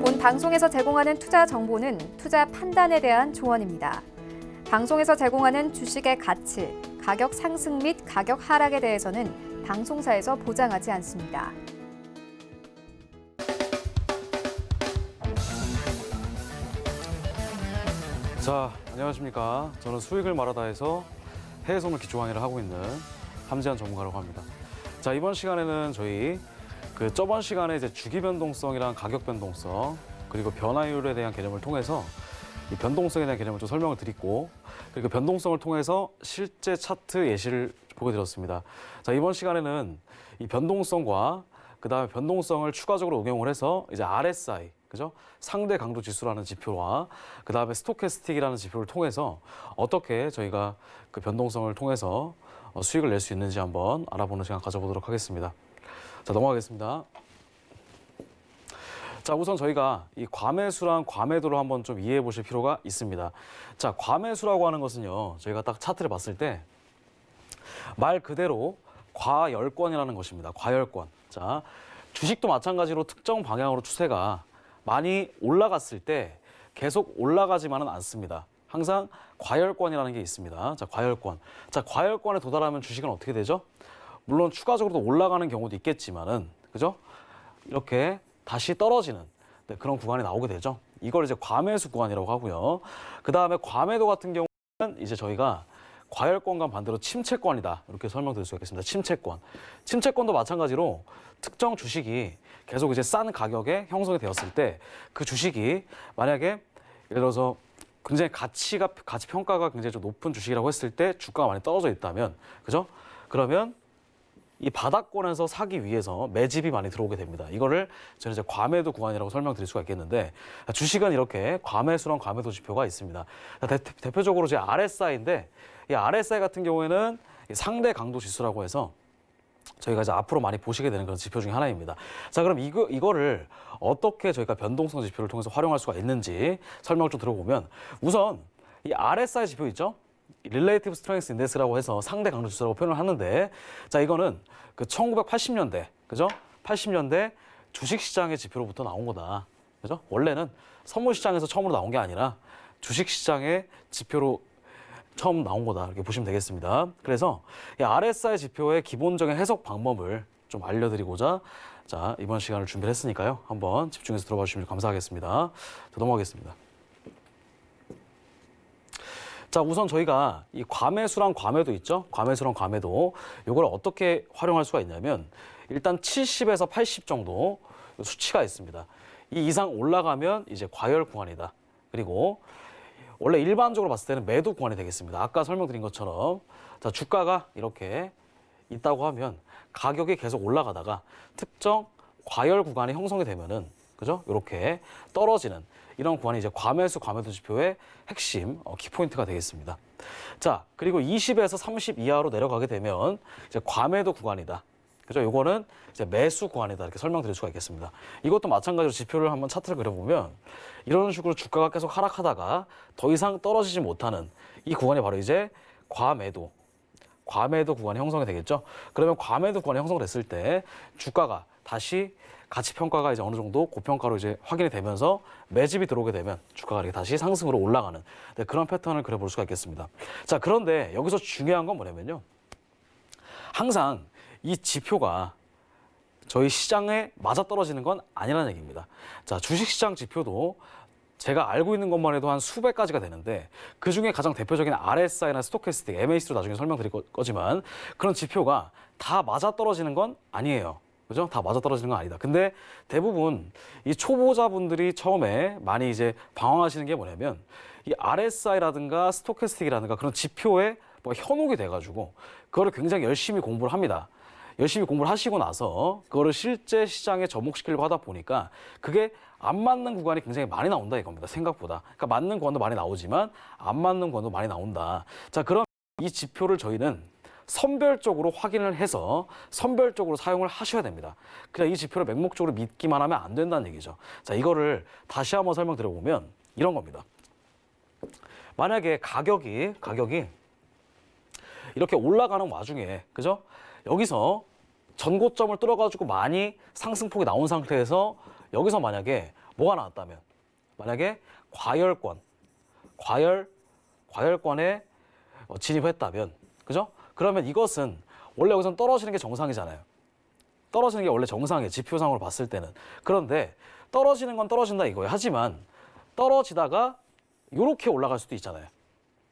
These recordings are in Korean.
본 방송에서 제공하는 투자 정보는 투자 판단에 대한 조언입니다. 방송에서 제공하는 주식의 가치, 가격 상승 및 가격 하락에 대해서는 방송사에서 보장하지 않습니다. 자, 안녕하십니까. 저는 수익을 말하다에서 해외선물 기초 강의를 하고 있는 함지한 전문가라고 합니다. 자, 이번 시간에는 저희 저번 시간에 이제 주기 변동성이랑 가격 변동성 그리고 변화율에 대한 개념을 통해서 이 변동성에 대한 개념을 좀 설명을 드리고 그리고 변동성을 통해서 실제 차트 예시를 보여드렸습니다. 자, 이번 시간에는 이 변동성과 그다음에 변동성을 추가적으로 응용을 해서 이제 RSI, 그죠? 상대 강도 지수라는 지표와 그다음에 스토캐스틱이라는 지표를 통해서 어떻게 저희가 그 변동성을 통해서 수익을 낼 수 있는지 한번 알아보는 시간 가져보도록 하겠습니다. 자, 넘어가겠습니다. 자, 우선 저희가 이 과매수랑 과매도를 한번 좀 이해해 보실 필요가 있습니다. 자, 과매수라고 하는 것은요, 저희가 딱 차트를 봤을 때 말 그대로 과열권이라는 것입니다. 과열권. 자, 주식도 마찬가지로 특정 방향으로 추세가 많이 올라갔을 때 계속 올라가지만은 않습니다. 항상 과열권이라는 게 있습니다. 자, 과열권. 자, 과열권에 도달하면 주식은 어떻게 되죠? 물론 추가적으로 올라가는 경우도 있겠지만은, 그죠? 이렇게 다시 떨어지는 그런 구간이 나오게 되죠. 이걸 이제 과매수 구간이라고 하고요. 그 다음에 과매도 같은 경우는 이제 저희가 과열권과 반대로 침체권이다. 이렇게 설명드릴 수가 있겠습니다. 침체권. 침체권도 마찬가지로 특정 주식이 계속 이제 싼 가격에 형성이 되었을 때 그 주식이 만약에 예를 들어서 굉장히 가치 평가가 굉장히 좀 높은 주식이라고 했을 때 주가가 많이 떨어져 있다면, 그죠? 그러면 이 바닥권에서 사기 위해서 매집이 많이 들어오게 됩니다. 이거를 저는 이제 과매도 구간이라고 설명드릴 수가 있겠는데, 주식은 이렇게 과매수랑 과매도 지표가 있습니다. 대표적으로 제 RSI인데, 이 RSI 같은 경우에는 상대 강도 지수라고 해서 저희가 이제 앞으로 많이 보시게 되는 그런 지표 중에 하나입니다. 자, 그럼 이거를 어떻게 저희가 변동성 지표를 통해서 활용할 수가 있는지 설명을 좀 들어보면, 우선 이 RSI 지표 있죠? Relative Strength Index라고 해서 상대 강도 지수라고 표현을 하는데, 자, 이거는 그 1980년대, 그죠? 80년대 주식시장의 지표로부터 나온 거다. 그죠? 원래는 선물시장에서 처음으로 나온 게 아니라 주식시장의 지표로 처음 나온 거다. 이렇게 보시면 되겠습니다. 그래서 이 RSI 지표의 기본적인 해석 방법을 좀 알려드리고자 자, 이번 시간을 준비를 했으니까요. 한번 집중해서 들어봐 주시면 감사하겠습니다. 자, 넘어가겠습니다. 자, 우선 저희가 이 과매수랑 과매도 있죠? 과매수랑 과매도 이걸 어떻게 활용할 수가 있냐면 일단 70에서 80 정도 수치가 있습니다. 이 이상 올라가면 이제 과열 구간이다. 그리고 원래 일반적으로 봤을 때는 매도 구간이 되겠습니다. 아까 설명드린 것처럼 자, 주가가 이렇게 있다고 하면 가격이 계속 올라가다가 특정 과열 구간이 형성이 되면은, 그죠? 이렇게 떨어지는 이런 구간이 이제 과매수, 과매도 지표의 핵심 키포인트가 되겠습니다. 자, 그리고 20에서 30 이하로 내려가게 되면 이제 과매도 구간이다. 그죠? 요거는 이제 매수 구간이다. 이렇게 설명드릴 수가 있겠습니다. 이것도 마찬가지로 지표를 한번 차트를 그려보면 이런 식으로 주가가 계속 하락하다가 더 이상 떨어지지 못하는 이 구간이 바로 이제 과매도 구간이 형성이 되겠죠. 그러면 과매도 구간이 형성됐을 때 주가가 다시 가치 평가가 이제 어느 정도 고평가로 이제 확인이 되면서 매집이 들어오게 되면 주가가 이렇게 다시 상승으로 올라가는 그런 패턴을 그려볼 수가 있겠습니다. 자, 그런데 여기서 중요한 건 뭐냐면요. 항상 이 지표가 저희 시장에 맞아떨어지는 건 아니라는 얘기입니다. 자, 주식시장 지표도 제가 알고 있는 것만 해도 한 수백 가지가 되는데 그중에 가장 대표적인 RSI나 스토캐스틱, MAC도 나중에 설명드릴 거지만 그런 지표가 다 맞아떨어지는 건 아니에요. 그죠? 다 맞아떨어지는 건 아니다. 근데 대부분 이 초보자분들이 처음에 많이 이제 방황하시는 게 뭐냐면 이 RSI라든가 스토캐스틱이라든가 그런 지표에 뭐 현혹이 돼가지고 그거를 굉장히 열심히 공부를 합니다. 열심히 공부를 하시고 나서 그거를 실제 시장에 접목시키려고 하다 보니까 그게 안 맞는 구간이 굉장히 많이 나온다 이겁니다. 생각보다. 그러니까 맞는 구간도 많이 나오지만 안 맞는 구간도 많이 나온다. 자, 그럼 이 지표를 저희는 선별적으로 확인을 해서 선별적으로 사용을 하셔야 됩니다. 그냥 이 지표를 맹목적으로 믿기만 하면 안 된다는 얘기죠. 자, 이거를 다시 한번 설명드려보면 이런 겁니다. 만약에 가격이 이렇게 올라가는 와중에, 그죠? 여기서 전고점을 뚫어가지고 많이 상승폭이 나온 상태에서 여기서 만약에 뭐가 나왔다면 만약에 과열권에 진입했다면, 그죠? 그러면 이것은 원래 여기선 떨어지는 게 정상이잖아요. 떨어지는 게 원래 정상이에요. 지표상으로 봤을 때는. 그런데 떨어지는 건 떨어진다 이거예요. 하지만 떨어지다가 이렇게 올라갈 수도 있잖아요.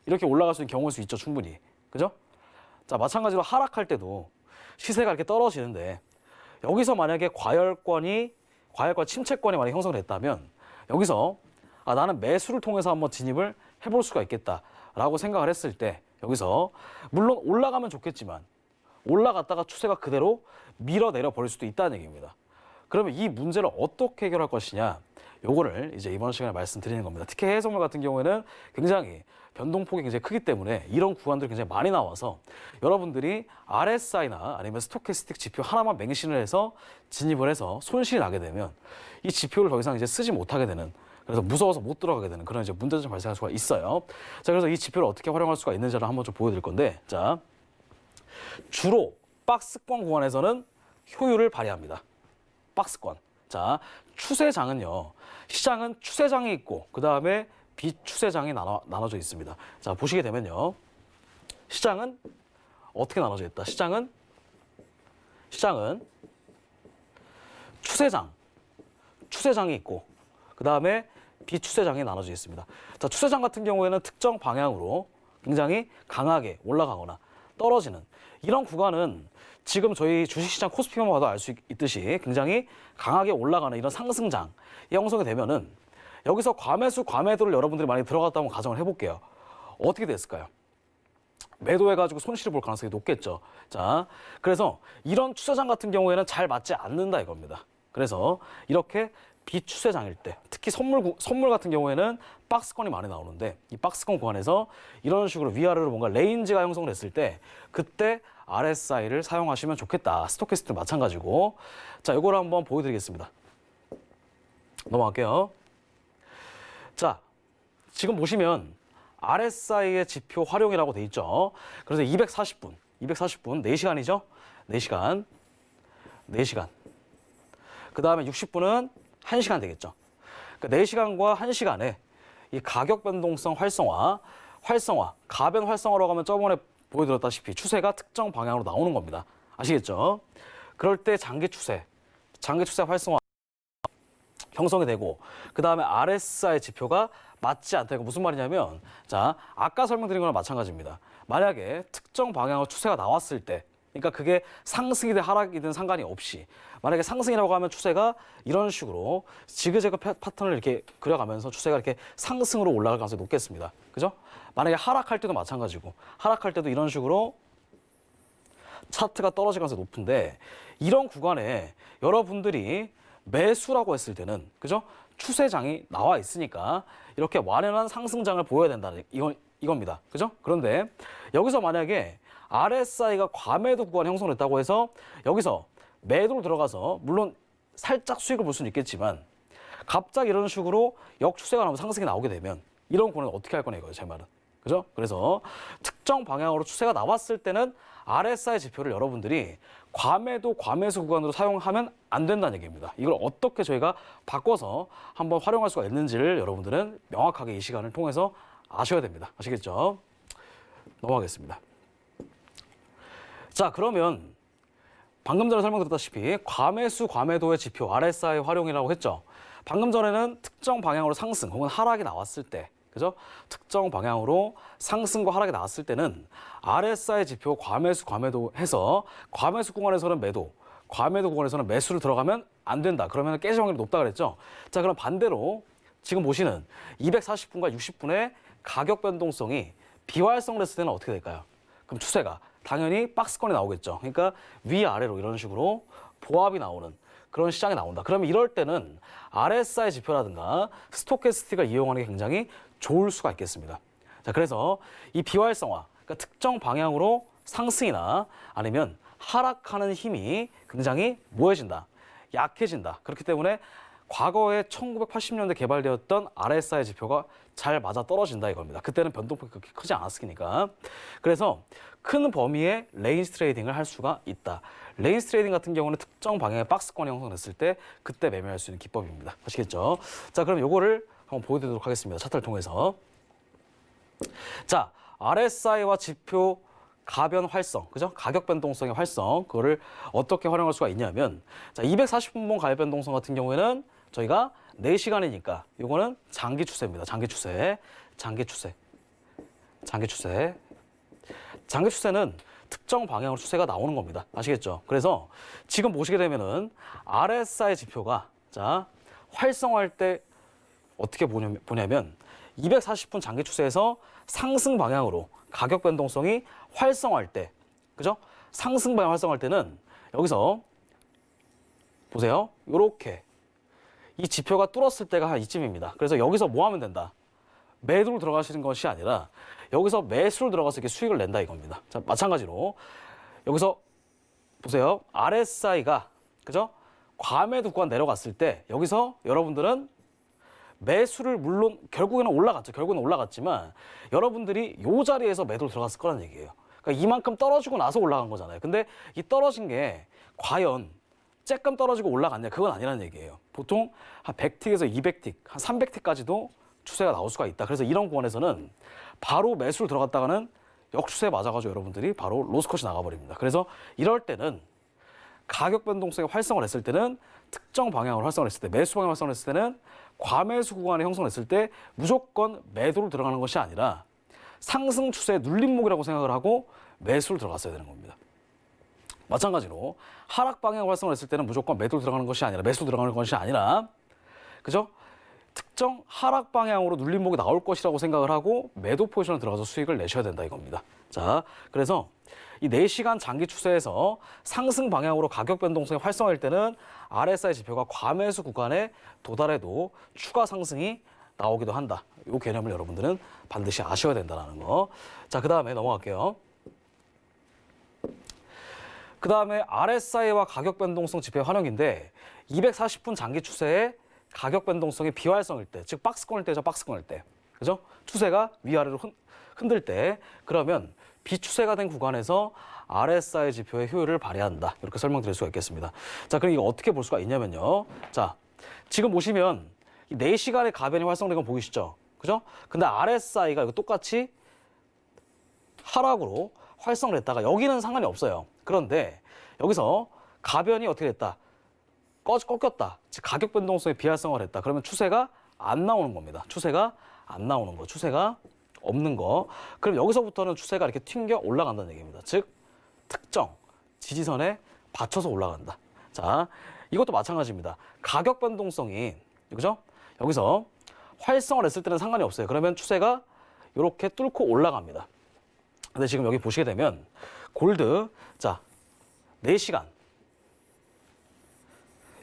이렇게 올라갈 수 있는 경우일 수 있죠, 충분히. 그죠? 자, 마찬가지로 하락할 때도 시세가 이렇게 떨어지는데 여기서 만약에 과열권 침체권이 만약에 형성됐다면 여기서 나는 매수를 통해서 한번 진입을 해볼 수가 있겠다라고 생각을 했을 때 여기서 물론 올라가면 좋겠지만 올라갔다가 추세가 그대로 밀어내려 버릴 수도 있다는 얘기입니다. 그러면 이 문제를 어떻게 해결할 것이냐, 요거를 이제 이번 시간에 말씀드리는 겁니다. 특히 해외선물 같은 경우에는 굉장히 변동폭이 굉장히 크기 때문에 이런 구간들이 굉장히 많이 나와서 여러분들이 RSI나 아니면 스토캐스틱 지표 하나만 맹신을 해서 진입을 해서 손실이 나게 되면 이 지표를 더 이상 이제 쓰지 못하게 되는, 그래서 무서워서 못 들어가게 되는 그런 이제 문제점이 발생할 수가 있어요. 자, 그래서 이 지표를 어떻게 활용할 수가 있는지를 한번 좀 보여드릴 건데, 자, 주로 박스권 구간에서는 효율을 발휘합니다. 박스권. 자, 추세장은요, 시장은 추세장이 있고 그 다음에 비추세장이 나눠져 있습니다. 자, 보시게 되면요, 시장은 어떻게 나눠져 있다? 시장은 추세장이 있고 그 다음에 비추세장이 나눠져 있습니다. 자, 추세장 같은 경우에는 특정 방향으로 굉장히 강하게 올라가거나 떨어지는 이런 구간은 지금 저희 주식시장 코스피만 봐도 알 수 있듯이 굉장히 강하게 올라가는 이런 상승장이 형성이 되면은 여기서 과매도를 여러분들이 많이 들어갔다고 가정을 해볼게요. 어떻게 됐을까요? 매도해가지고 손실을 볼 가능성이 높겠죠. 자, 그래서 이런 추세장 같은 경우에는 잘 맞지 않는다 이겁니다. 그래서 이렇게 비추세장일 때, 특히 선물 같은 경우에는 박스권이 많이 나오는데 이 박스권 구간에서 이런 식으로 위아래로 뭔가 레인지가 형성됐을 때 그때 RSI를 사용하시면 좋겠다. 스토캐스틱도 마찬가지고. 자, 이거를 한번 보여드리겠습니다. 넘어갈게요. 자, 지금 보시면 RSI의 지표 활용이라고 돼 있죠. 그래서 240분, 4시간이죠? 4시간. 그 다음에 60분은 1시간 되겠죠. 그러니까 4시간과 1시간에 이 가격 변동성 활성화, 가변 활성화라고 하면 저번에 보여드렸다시피 추세가 특정 방향으로 나오는 겁니다. 아시겠죠? 그럴 때 장기 추세 활성화 형성이 되고 그 다음에 RSI 지표가 맞지 않다. 이거 무슨 말이냐면, 자, 아까 설명드린 거랑 마찬가지입니다. 만약에 특정 방향으로 추세가 나왔을 때, 그러니까 그게 상승이든 하락이든 상관이 없이 만약에 상승이라고 하면 추세가 이런 식으로 지그재그 패턴을 이렇게 그려가면서 추세가 이렇게 상승으로 올라갈 가능성이 높겠습니다. 그죠? 만약에 하락할 때도 마찬가지고 하락할 때도 이런 식으로 차트가 떨어질 가능성이 높은데 이런 구간에 여러분들이 매수라고 했을 때는, 그죠? 추세장이 나와 있으니까 이렇게 완연한 상승장을 보여야 된다는 이겁니다. 그죠? 그런데 여기서 만약에 RSI가 과매도 구간이 형성됐다고 해서 여기서 매도로 들어가서 물론 살짝 수익을 볼 수는 있겠지만 갑자기 이런 식으로 역추세가 나오면 상승이 나오게 되면 이런 구간은 어떻게 할 거냐 이거예요, 제 말은. 그죠? 그래서 특정 방향으로 추세가 나왔을 때는 RSI 지표를 여러분들이 과매수 구간으로 사용하면 안 된다는 얘기입니다. 이걸 어떻게 저희가 바꿔서 한번 활용할 수가 있는지를 여러분들은 명확하게 이 시간을 통해서 아셔야 됩니다. 아시겠죠? 넘어가겠습니다. 자, 그러면 방금 전에 설명드렸다시피 과매도의 지표 RSI 활용이라고 했죠. 방금 전에는 특정 방향으로 상승 혹은 하락이 나왔을 때, 그죠? 특정 방향으로 상승과 하락이 나왔을 때는 RSI 지표 과매도 해서 과매수 구간에서는 매도, 과매도 구간에서는 매수를 들어가면 안 된다. 그러면 깨질 확률이 높다 그랬죠. 자, 그럼 반대로 지금 보시는 240분과 60분의 가격 변동성이 비활성됐을 때는 어떻게 될까요? 그럼 추세가 당연히 박스권이 나오겠죠. 그러니까 위아래로 이런 식으로 보합이 나오는 그런 시장이 나온다. 그러면 이럴 때는 RSI 지표라든가 스토캐스틱을 이용하는 게 굉장히 좋을 수가 있겠습니다. 자, 그래서 이 비활성화, 그러니까 특정 방향으로 상승이나 아니면 하락하는 힘이 굉장히 뭐해진다, 약해진다. 그렇기 때문에 과거에 1980년대 개발되었던 RSI 지표가 잘 맞아 떨어진다 이겁니다. 그때는 변동폭이 그렇게 크지 않았으니까. 그래서 큰 범위의 레인지 트레이딩을 할 수가 있다. 레인지 트레이딩 같은 경우는 특정 방향의 박스권이 형성됐을 때 그때 매매할 수 있는 기법입니다. 아시겠죠? 자, 그럼 요거를 한번 보여드리도록 하겠습니다. 차트를 통해서. 자, RSI와 지표 가변 활성, 그죠? 가격 변동성의 활성, 그거를 어떻게 활용할 수가 있냐면, 자, 240분봉 가격 변동성 같은 경우에는 저희가 4시간이니까 이거는 장기 추세입니다. 장기 추세, 장기 추세, 장기 추세. 장기 추세는 특정 방향으로 추세가 나오는 겁니다. 아시겠죠? 그래서 지금 보시게 되면은 RSI 지표가 자, 활성화할 때 어떻게 보냐면 240분 장기 추세에서 상승 방향으로 가격 변동성이 활성화할 때, 그죠? 상승 방향 활성화할 때는 여기서 보세요. 요렇게 이 지표가 뚫었을 때가 한 이쯤입니다. 그래서 여기서 뭐 하면 된다? 매도로 들어가시는 것이 아니라 여기서 매수로 들어가서 이렇게 수익을 낸다 이겁니다. 자, 마찬가지로 여기서 보세요. RSI가 그죠? 과매도 구간 내려갔을 때 여기서 여러분들은 매수를 물론 결국에는 올라갔죠. 결국에는 올라갔지만 여러분들이 이 자리에서 매도로 들어갔을 거라는 얘기예요. 그러니까 이만큼 떨어지고 나서 올라간 거잖아요. 근데 이 떨어진 게 과연 쬐끔 떨어지고 올라갔냐? 그건 아니라는 얘기예요. 보통 한 100틱에서 200틱, 한 300틱까지도 추세가 나올 수가 있다. 그래서 이런 구간에서는 바로 매수를 들어갔다가는 역추세에 맞아가지고 여러분들이 바로 로스컷이 나가버립니다. 그래서 이럴 때는 가격 변동성이 활성화를 했을 때는 특정 방향으로 활성화를 했을 때, 매수 방향으로 활성화를 했을 때는 과매수 구간에 형성했을 때 무조건 매도로 들어가는 것이 아니라 상승 추세의 눌림목이라고 생각을 하고 매수를 들어갔어야 되는 겁니다. 마찬가지로 하락 방향 활성화를 했을 때는 무조건 매도로 들어가는 것이 아니라 매수로 들어가는 것이 아니라 그죠? 특정 하락 방향으로 눌림목이 나올 것이라고 생각을 하고 매도 포지션을 들어가서 수익을 내셔야 된다 이겁니다. 자, 그래서 이 4시간 장기 추세에서 상승 방향으로 가격 변동성이 활성화할 때는 RSI 지표가 과매수 구간에 도달해도 추가 상승이 나오기도 한다. 이 개념을 여러분들은 반드시 아셔야 된다는 거. 자, 그 다음에 넘어갈게요. 그 다음에 RSI와 가격 변동성 지표의 활용인데 240분 장기 추세에 가격 변동성이 비활성일 때, 즉 박스권일 때죠, 박스권일 때. 그죠? 추세가 위아래로 흔들 때 그러면 비추세가 된 구간에서 RSI 지표의 효율을 발휘한다. 이렇게 설명드릴 수가 있겠습니다. 자, 그럼 이거 어떻게 볼 수가 있냐면요. 자, 지금 보시면 이 4시간의 가변이 활성된 건 보이시죠? 그죠? 근데 RSI가 이거 똑같이 하락으로 활성을 했다가 여기는 상관이 없어요. 그런데 여기서 가변이 어떻게 됐다? 꺾였다. 즉 가격 변동성이 비활성화를 했다. 그러면 추세가 안 나오는 겁니다. 추세가 안 나오는 거. 추세가 없는 거. 그럼 여기서부터는 추세가 이렇게 튕겨 올라간다는 얘기입니다. 즉 특정 지지선에 받쳐서 올라간다. 자, 이것도 마찬가지입니다. 가격 변동성이 그죠? 여기서 활성화를 했을 때는 상관이 없어요. 그러면 추세가 이렇게 뚫고 올라갑니다. 근데 지금 여기 보시게 되면 골드 자 4시간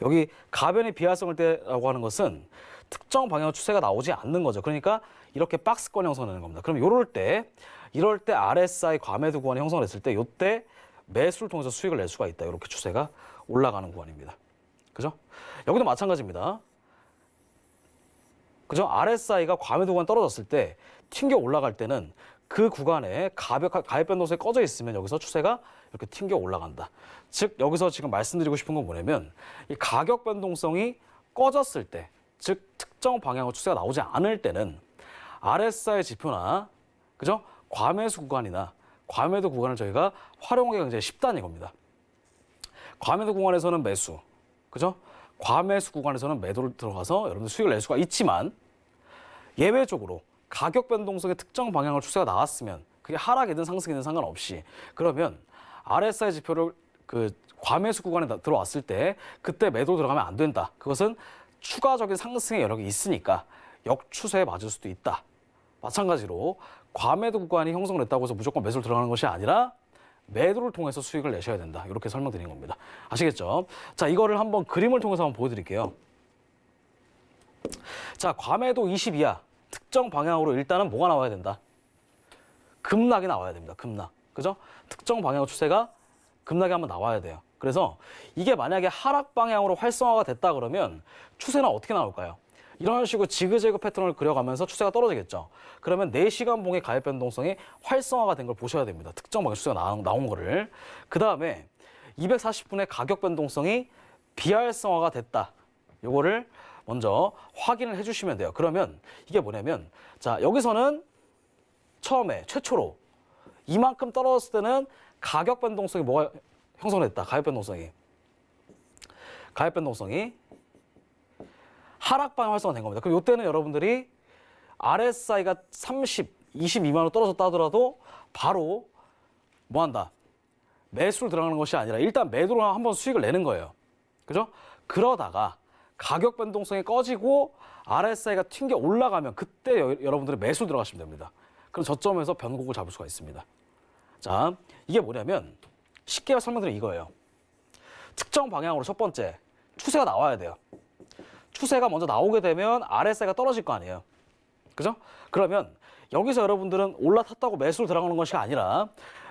여기 가변의 비활성일 때라고 하는 것은 특정 방향의 추세가 나오지 않는 거죠. 그러니까 이렇게 박스권 형성되는 겁니다. 그럼 이럴 때 RSI 과매도 구간이 형성됐을 때 이때 매수를 통해서 수익을 낼 수가 있다. 이렇게 추세가 올라가는 구간입니다. 그죠? 여기도 마찬가지입니다. 그죠? RSI가 과매도 구간 떨어졌을 때 튕겨 올라갈 때는 그 구간에 가격 변동성이 꺼져 있으면 여기서 추세가 이렇게 튕겨 올라간다. 즉 여기서 지금 말씀드리고 싶은 건 뭐냐면 이 가격 변동성이 꺼졌을 때, 즉 특정 방향으로 추세가 나오지 않을 때는 RSI 지표나 그죠? 과매수 구간이나 과매도 구간을 저희가 활용하기가 굉장히 쉽다는 이겁니다. 과매도 구간에서는 매수, 그죠? 과매수 구간에서는 매도를 들어가서 여러분들 수익을 낼 수가 있지만 예외적으로 가격 변동성의 특정 방향으로 추세가 나왔으면 그게 하락이든 상승이든 상관없이 그러면 RSI 지표를 그 과매수 구간에 들어왔을 때 그때 매도 들어가면 안 된다. 그것은 추가적인 상승의 여력이 있으니까 역추세에 맞을 수도 있다. 마찬가지로 과매도 구간이 형성됐다고 해서 무조건 매수를 들어가는 것이 아니라 매도를 통해서 수익을 내셔야 된다. 이렇게 설명드린 겁니다. 아시겠죠? 자, 이거를 한번 그림을 통해서 한번 보여드릴게요. 자, 과매도 20 이하 특정 방향으로 일단은 뭐가 나와야 된다? 급락이 나와야 됩니다. 급락. 그죠? 특정 방향의 추세가 급락이 한번 나와야 돼요. 그래서 이게 만약에 하락 방향으로 활성화가 됐다 그러면 추세는 어떻게 나올까요? 이런 식으로 지그재그 패턴을 그려가면서 추세가 떨어지겠죠. 그러면 4시간 봉의 가격 변동성이 활성화가 된 걸 보셔야 됩니다. 특정 방향 추세가 나온 거를. 그 다음에 240분의 가격 변동성이 비활성화가 됐다. 요거를 먼저 확인을 해주시면 돼요. 그러면 이게 뭐냐면, 자, 여기서는 처음에 최초로 이만큼 떨어졌을 때는 가격 변동성이 뭐가 형성됐다. 가격 변동성이 하락 방향 활성화 된 겁니다. 그럼 이때는 여러분들이 RSI가 30, 20 미만으로 떨어졌다 하더라도 바로 뭐 한다? 매수를 들어가는 것이 아니라 일단 매도로 한번 수익을 내는 거예요. 그죠? 그러다가 가격 변동성이 꺼지고 RSI가 튕겨 올라가면 그때 여러분들이 매수 들어가시면 됩니다. 그럼 저점에서 변곡을 잡을 수가 있습니다. 자, 이게 뭐냐면 쉽게 설명드리면 이거예요. 특정 방향으로 첫 번째 추세가 나와야 돼요. 추세가 먼저 나오게 되면 RSI가 떨어질 거 아니에요. 그죠? 그러면 여기서 여러분들은 올라탔다고 매수를 들어가는 것이 아니라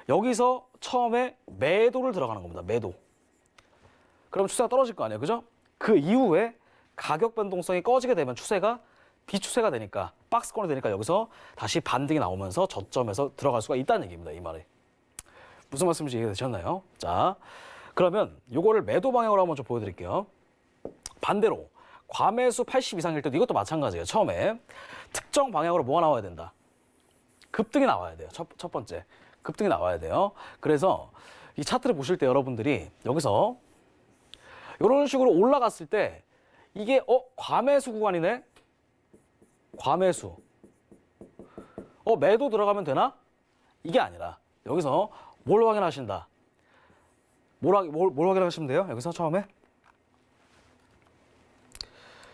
여기서 처음에 매도를 들어가는 겁니다. 매도. 그럼 추세가 떨어질 거 아니에요. 그죠? 그 이후에 가격 변동성이 꺼지게 되면 추세가 비추세가 되니까 박스권이 되니까 여기서 다시 반등이 나오면서 저점에서 들어갈 수가 있다는 얘기입니다. 이 말이. 무슨 말씀인지 이해되셨나요? 자, 그러면 요거를 매도 방향으로 한번 좀 보여드릴게요. 반대로 과매수 80 이상일 때도 이것도 마찬가지예요. 처음에 특정 방향으로 뭐가 나와야 된다? 급등이 나와야 돼요. 첫 번째. 급등이 나와야 돼요. 그래서 이 차트를 보실 때 여러분들이 여기서 이런 식으로 올라갔을 때 이게 과매수 구간이네? 과매수. 매도 들어가면 되나? 이게 아니라 여기서 뭘 확인하신다? 뭘 확인하시면 돼요? 여기서 처음에?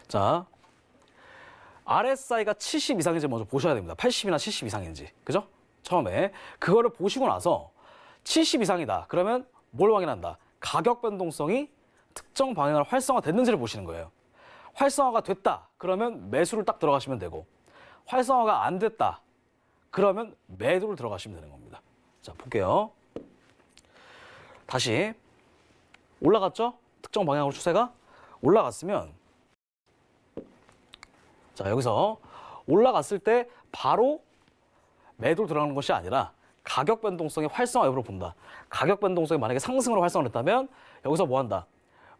자, RSI가 70 이상인지 먼저 보셔야 됩니다. 80이나 70 이상인지. 그죠? 처음에. 그거를 보시고 나서 70 이상이다. 그러면 뭘 확인한다? 가격 변동성이 특정 방향으로 활성화 됐는지를 보시는 거예요. 활성화가 됐다. 그러면 매수를 딱 들어가시면 되고, 활성화가 안 됐다. 그러면 매도를 들어가시면 되는 겁니다. 자, 볼게요. 다시 올라갔죠? 특정 방향으로 추세가 올라갔으면, 자, 여기서 올라갔을 때 바로 매도를 들어가는 것이 아니라 가격 변동성의 활성화 여부를 본다. 가격 변동성이 만약에 상승으로 활성화를 했다면 여기서 뭐 한다?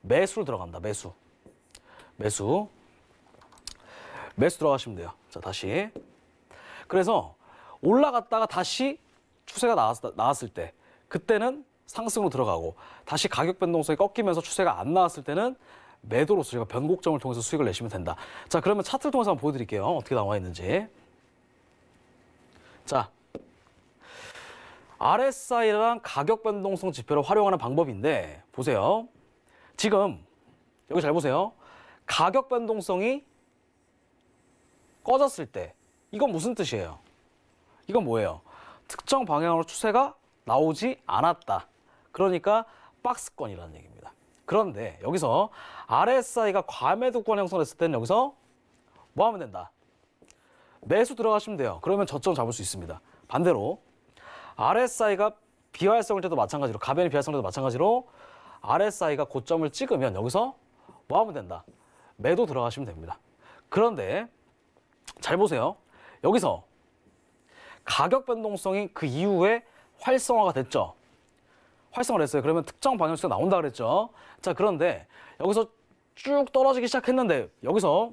매수를 들어간다. 매수 들어가시면 돼요. 자, 다시. 그래서 올라갔다가 다시 추세가 나왔을 때 그때는 상승으로 들어가고 다시 가격 변동성이 꺾이면서 추세가 안 나왔을 때는 매도로서 제가 변곡점을 통해서 수익을 내시면 된다. 자, 그러면 차트를 통해서 한번 보여드릴게요. 어떻게 나와 있는지. 자, RSI랑 가격 변동성 지표를 활용하는 방법인데 보세요. 지금 여기 잘 보세요. 가격 변동성이 꺼졌을 때 이건 무슨 뜻이에요? 이건 뭐예요? 특정 방향으로 추세가 나오지 않았다. 그러니까 박스권이라는 얘기입니다. 그런데 여기서 RSI가 과매도권 형성됐을 때는 여기서 뭐 하면 된다? 매수 들어가시면 돼요. 그러면 저점 잡을 수 있습니다. 반대로 RSI가 비활성일 때도 마찬가지로, 가변이 비활성일 때도 마찬가지로 RSI가 고점을 찍으면 여기서 뭐 하면 된다? 매도 들어가시면 됩니다. 그런데 잘 보세요. 여기서 가격 변동성이 그 이후에 활성화가 됐죠. 활성화를 했어요. 그러면 특정 방향 추세가 나온다 그랬죠. 자, 그런데 여기서 쭉 떨어지기 시작했는데 여기서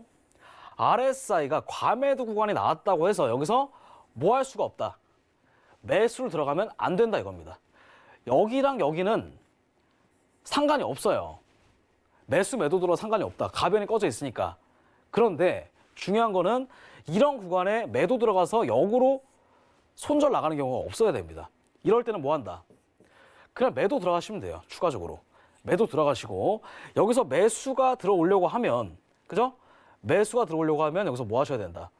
RSI가 과매도 구간이 나왔다고 해서 여기서 뭐 할 수가 없다. 매수를 들어가면 안 된다 이겁니다. 여기랑 여기는 상관이 없어요. 매수 매도 들어 상관이 없다. 가변이 꺼져 있으니까. 그런데 중요한 거는 이런 구간에 매도 들어가서 역으로 손절 나가는 경우가 없어야 됩니다. 이럴 때는 뭐 한다? 그냥 매도 들어가시면 돼요. 추가적으로. 매도 들어가시고 여기서 매수가 들어오려고 하면, 그죠? 매수가 들어오려고 하면 여기서 뭐 하셔야 된다?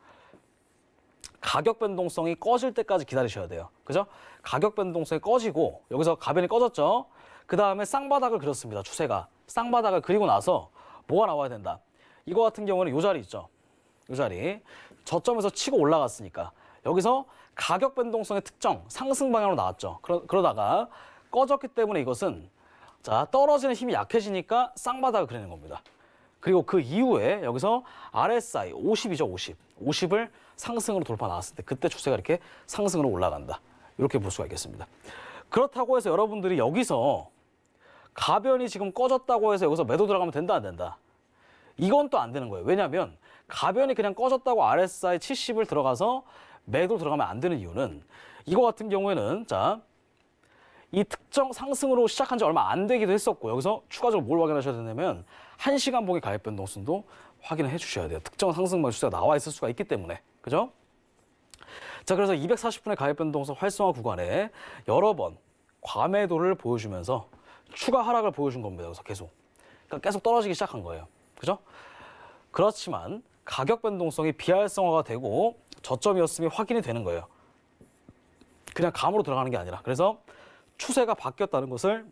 가격 변동성이 꺼질 때까지 기다리셔야 돼요. 그죠? 가격 변동성이 꺼지고 여기서 가변이 꺼졌죠? 그 다음에 쌍바닥을 그렸습니다. 추세가. 쌍바닥을 그리고 나서 뭐가 나와야 된다? 이거 같은 경우는 이 자리 있죠? 이 자리. 저점에서 치고 올라갔으니까 여기서 가격 변동성의 특정 상승 방향으로 나왔죠. 그러다가 꺼졌기 때문에 이것은 자, 떨어지는 힘이 약해지니까 쌍바닥을 그리는 겁니다. 그리고 그 이후에 여기서 RSI 50이죠, 50. 50을 상승으로 돌파 나왔을 때 그때 추세가 이렇게 상승으로 올라간다. 이렇게 볼 수가 있겠습니다. 그렇다고 해서 여러분들이 여기서 가변이 지금 꺼졌다고 해서 여기서 매도 들어가면 된다, 안 된다? 이건 또 안 되는 거예요. 왜냐하면 가변이 그냥 꺼졌다고 RSI 70을 들어가서 매도 들어가면 안 되는 이유는 이거 같은 경우에는 자, 이 특정 상승으로 시작한 지 얼마 안 되기도 했었고 여기서 추가적으로 뭘 확인하셔야 되냐면 1시간 봉의 가격 변동순도 확인을 해 주셔야 돼요. 특정 상승만 추세가 나와 있을 수가 있기 때문에. 그죠? 자, 그래서 240분의 가격 변동성 활성화 구간에 여러 번 과매도를 보여주면서 추가 하락을 보여준 겁니다. 여기서 계속. 그러니까 계속 떨어지기 시작한 거예요. 그죠? 그렇지만 가격 변동성이 비활성화가 되고 저점이었음이 확인이 되는 거예요. 그냥 감으로 들어가는 게 아니라. 그래서 추세가 바뀌었다는 것을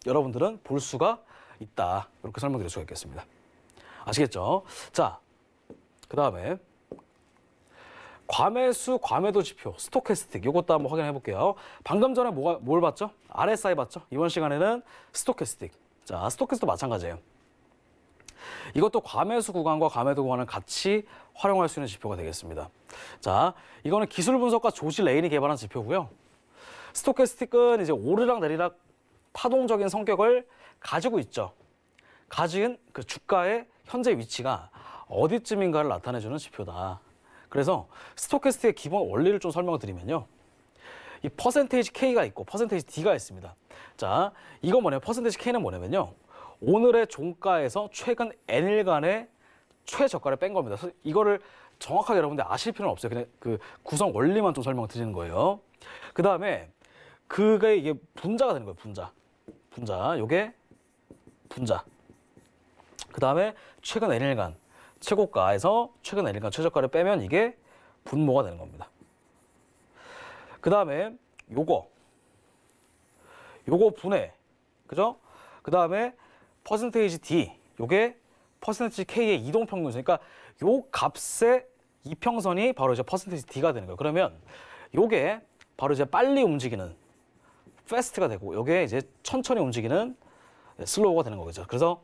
여러분들은 볼 수가 있다. 이렇게 설명드릴 수가 있겠습니다. 아시겠죠? 자, 그 다음에 과매수, 과매도 지표, 스토캐스틱 이것도 한번 확인해 볼게요. 방금 전에 뭘 봤죠? RSI 봤죠? 이번 시간에는 스토캐스틱. 자, 스토캐스틱도 마찬가지예요. 이것도 과매수 구간과 과매도 구간을 같이 활용할 수 있는 지표가 되겠습니다. 자, 이거는 기술 분석가 조지 레인이 개발한 지표고요. 스토캐스틱은 이제 오르락 내리락 파동적인 성격을 가지고 있죠. 가진 그 주가의 현재 위치가 어디쯤인가를 나타내주는 지표다. 그래서 스토캐스틱의 기본 원리를 좀 설명을 드리면요. 이 퍼센테이지 K가 있고 퍼센테이지 D가 있습니다. 자, 이거 뭐냐면 퍼센테이지 K는 뭐냐면요. 오늘의 종가에서 최근 N일간의 최저가를 뺀 겁니다. 그래서 이거를 정확하게 여러분들 아실 필요는 없어요. 그냥 그 구성 원리만 좀 설명을 드리는 거예요. 그 다음에 그게 이게 분자가 되는 거예요. 분자. 요게 분자. 그 다음에 최근 N일간 최고가에서 최근 N일간 최저가를 빼면 이게 분모가 되는 겁니다. 그 다음에 요거 분해. 그죠? 그 다음에 퍼센테이지 D, 요게 퍼센테이지 K의 이동평균선. 그러니까 요 값의 이평선이 바로 이제 퍼센테이지 D가 되는 거예요. 그러면 요게 바로 이제 빨리 움직이는 패스트가 되고 요게 이제 천천히 움직이는 슬로우가 되는 거겠죠. 그래서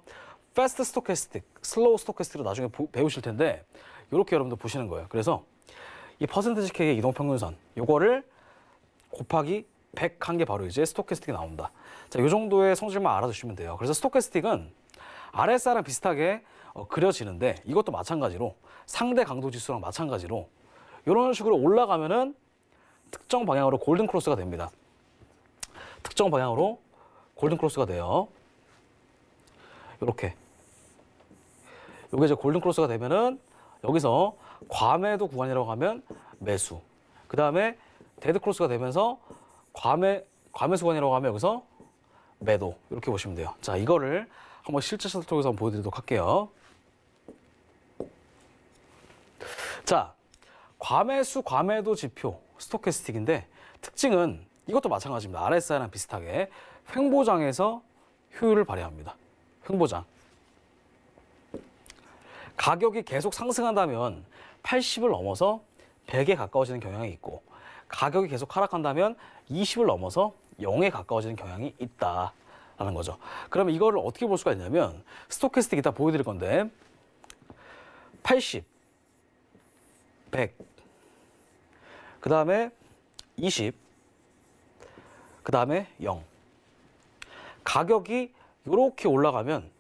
패스트 스토캐스틱, 슬로우 스토캐스틱을 나중에 배우실 텐데 이렇게 여러분들 보시는 거예요. 그래서 이 퍼센테이지 K의 이동평균선 요거를 곱하기 100 한 게 바로 이제 스토캐스틱이 나온다. 자, 이 정도의 성질만 알아두시면 돼요. 그래서 스토캐스틱은 RSI랑 비슷하게 그려지는데 이것도 마찬가지로 상대 강도 지수랑 마찬가지로 이런 식으로 올라가면은 특정 방향으로 골든 크로스가 됩니다. 특정 방향으로 골든 크로스가 돼요. 이렇게. 이게 이제 골든 크로스가 되면은 여기서 과매도 구간이라고 하면 매수. 그 다음에 데드 크로스가 되면서 과매수 구간이라고 하면 여기서 매도. 이렇게 보시면 돼요. 자, 이거를 한번 실제 차트 통해서 한번 보여드리도록 할게요. 자, 과매수, 과매도 지표, 스토캐스틱인데 특징은 이것도 마찬가지입니다. RSI랑 비슷하게 횡보장에서 효율을 발휘합니다. 횡보장. 가격이 계속 상승한다면 80을 넘어서 100에 가까워지는 경향이 있고 가격이 계속 하락한다면 20을 넘어서 0에 가까워지는 경향이 있다라는 거죠. 그러면 이거를 어떻게 볼 수가 있냐면 스토캐스틱 이따 보여드릴 건데 80, 100, 그 다음에 20, 그 다음에 0. 가격이 이렇게 올라가면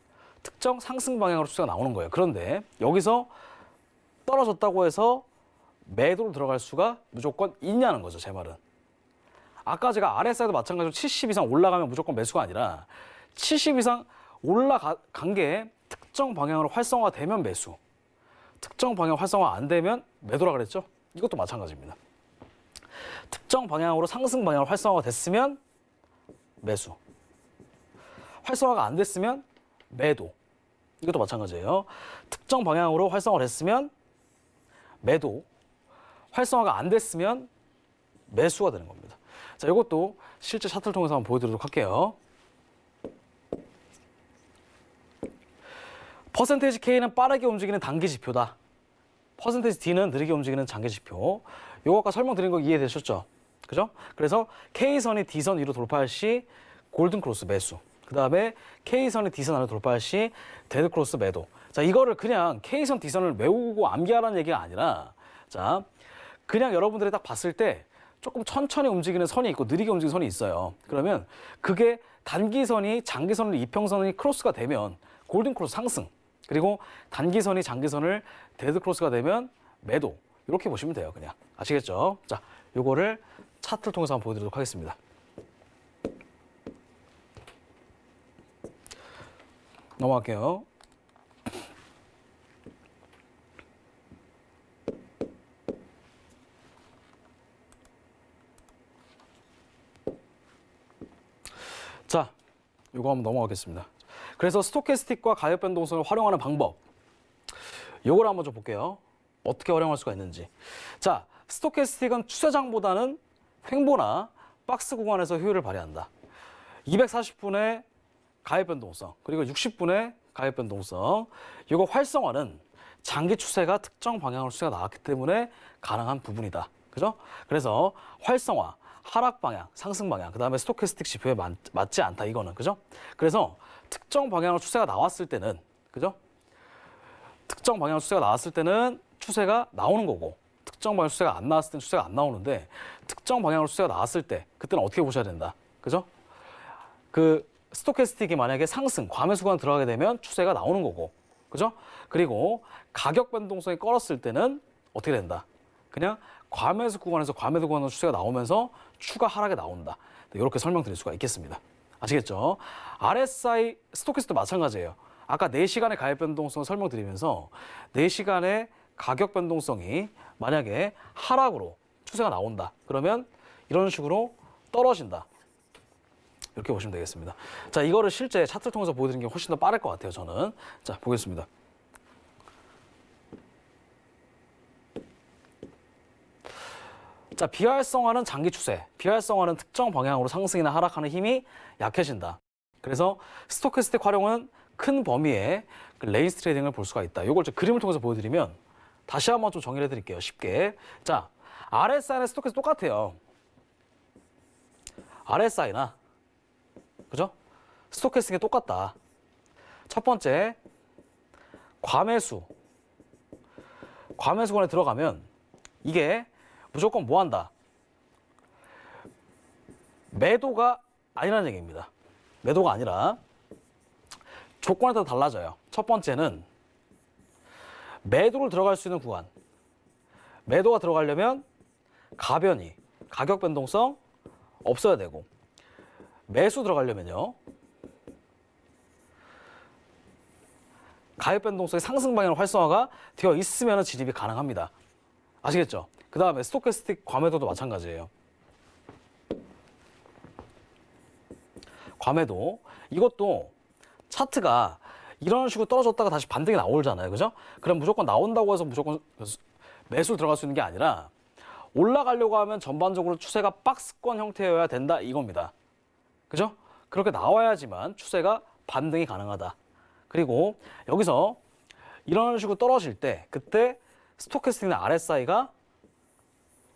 특정 상승 방향으로 추세가 나오는 거예요. 그런데 여기서 떨어졌다고 해서 매도로 들어갈 수가 무조건 있냐는 거죠. 제 말은. 아까 제가 RSI도 마찬가지로 70 이상 올라가면 무조건 매수가 아니라 70 이상 올라간 게 특정 방향으로 활성화가 되면 매수. 특정 방향 활성화 안 되면 매도라 그랬죠? 이것도 마찬가지입니다. 특정 방향으로 상승 방향으로 활성화가 됐으면 매수. 활성화가 안 됐으면 매도. 이것도 마찬가지예요. 특정 방향으로 활성화가 됐으면 매도. 활성화가 안 됐으면 매수가 되는 겁니다. 자, 이것도 실제 차트를 통해서 한번 보여드리도록 할게요. 퍼센테이지 K는 빠르게 움직이는 단기 지표다. 퍼센테이지 D는 느리게 움직이는 장기 지표. 요거 아까 설명드린 거 이해되셨죠? 그죠? 그래서 K선이 D선 위로 돌파할 시 골든 크로스 매수. 그 다음에 K선이 D선 안을 돌파할 시 데드크로스 매도. 자, 이거를 그냥 K선 D선을 외우고 암기하라는 얘기가 아니라, 자, 그냥 여러분들이 딱 봤을 때 조금 천천히 움직이는 선이 있고 느리게 움직이는 선이 있어요. 그러면 그게 단기선이 장기선을 이평선이 크로스가 되면 골든 크로스 상승, 그리고 단기선이 장기선을 데드 크로스가 되면 매도. 이렇게 보시면 돼요. 그냥. 아시겠죠? 자, 요거를 차트를 통해서 한번 보여드리도록 하겠습니다. 넘어갈게요. 자, 요거 한번 넘어가겠습니다. 그래서 스토캐스틱과 가격 변동성을 활용하는 방법. 요걸 한번 좀 볼게요. 어떻게 활용할 수가 있는지. 자, 스토캐스틱은 추세장보다는 횡보나 박스 구간에서 효율을 발휘한다. 240분의 가격 변동성, 그리고 60분의 가격 변동성. 이거 활성화는 장기 추세가 특정 방향으로 추세가 나왔기 때문에 가능한 부분이다. 그죠? 그래서 활성화, 하락 방향, 상승 방향, 그 다음에 스토캐스틱 지표에 맞지 않다, 이거는. 그죠? 그래서 특정 방향으로 추세가 나왔을 때는, 그죠? 특정 방향으로 추세가 나왔을 때는 추세가 나오는 거고, 특정 방향으로 추세가 안 나왔을 때는 추세가 안 나오는데, 특정 방향으로 추세가 나왔을 때, 그때는 어떻게 보셔야 된다. 그죠? 그 스토캐스틱이 만약에 상승, 과매수 구간 들어가게 되면 추세가 나오는 거고, 그죠? 그리고 가격 변동성이 꺼졌을 때는 어떻게 된다? 그냥 과매수 구간에서 과매도 구간으로 추세가 나오면서 추가 하락에 나온다. 이렇게 설명드릴 수가 있겠습니다. 아시겠죠? RSI 스토캐스틱도 마찬가지예요. 아까 4시간의 가격 변동성 설명드리면서 4시간의 가격 변동성이 만약에 하락으로 추세가 나온다. 그러면 이런 식으로 떨어진다. 이렇게 보시면 되겠습니다. 자, 이거를 실제 차트를 통해서 보여드리는 게 훨씬 더 빠를 것 같아요, 저는. 자, 보겠습니다. 자, 비활성화는 장기 추세, 비활성화는 특정 방향으로 상승이나 하락하는 힘이 약해진다. 그래서 스토캐스틱 활용은 큰 범위의 레인지 트레이딩을 볼 수가 있다. 이걸 그림을 통해서 보여드리면 다시 한번 좀 정리를 해드릴게요. 쉽게. 자, RSI나 스토캐스틱 똑같아요. RSI나, 그죠? 스토캐스틱이 똑같다. 첫 번째, 과매수. 과매수권에 들어가면 이게 무조건 뭐 한다? 매도가 아니라는 얘기입니다. 매도가 아니라 조건에 따라 달라져요. 첫 번째는 매도를 들어갈 수 있는 구간. 매도가 들어가려면 가변이, 가격 변동성 없어야 되고, 매수 들어가려면요, 가격 변동성의 상승 방향으로 활성화가 되어 있으면 진입이 가능합니다. 아시겠죠? 그 다음에 스토캐스틱 과매도도 마찬가지예요. 과매도, 이것도 차트가 이런 식으로 떨어졌다가 다시 반등이 나오잖아요. 그죠? 그럼 무조건 나온다고 해서 무조건 매수를 들어갈 수 있는 게 아니라 올라가려고 하면 전반적으로 추세가 박스권 형태여야 된다, 이겁니다. 그죠? 그렇게 나와야지만 추세가 반등이 가능하다. 그리고 여기서 이런 식으로 떨어질 때 그때 스토캐스틱이나 RSI가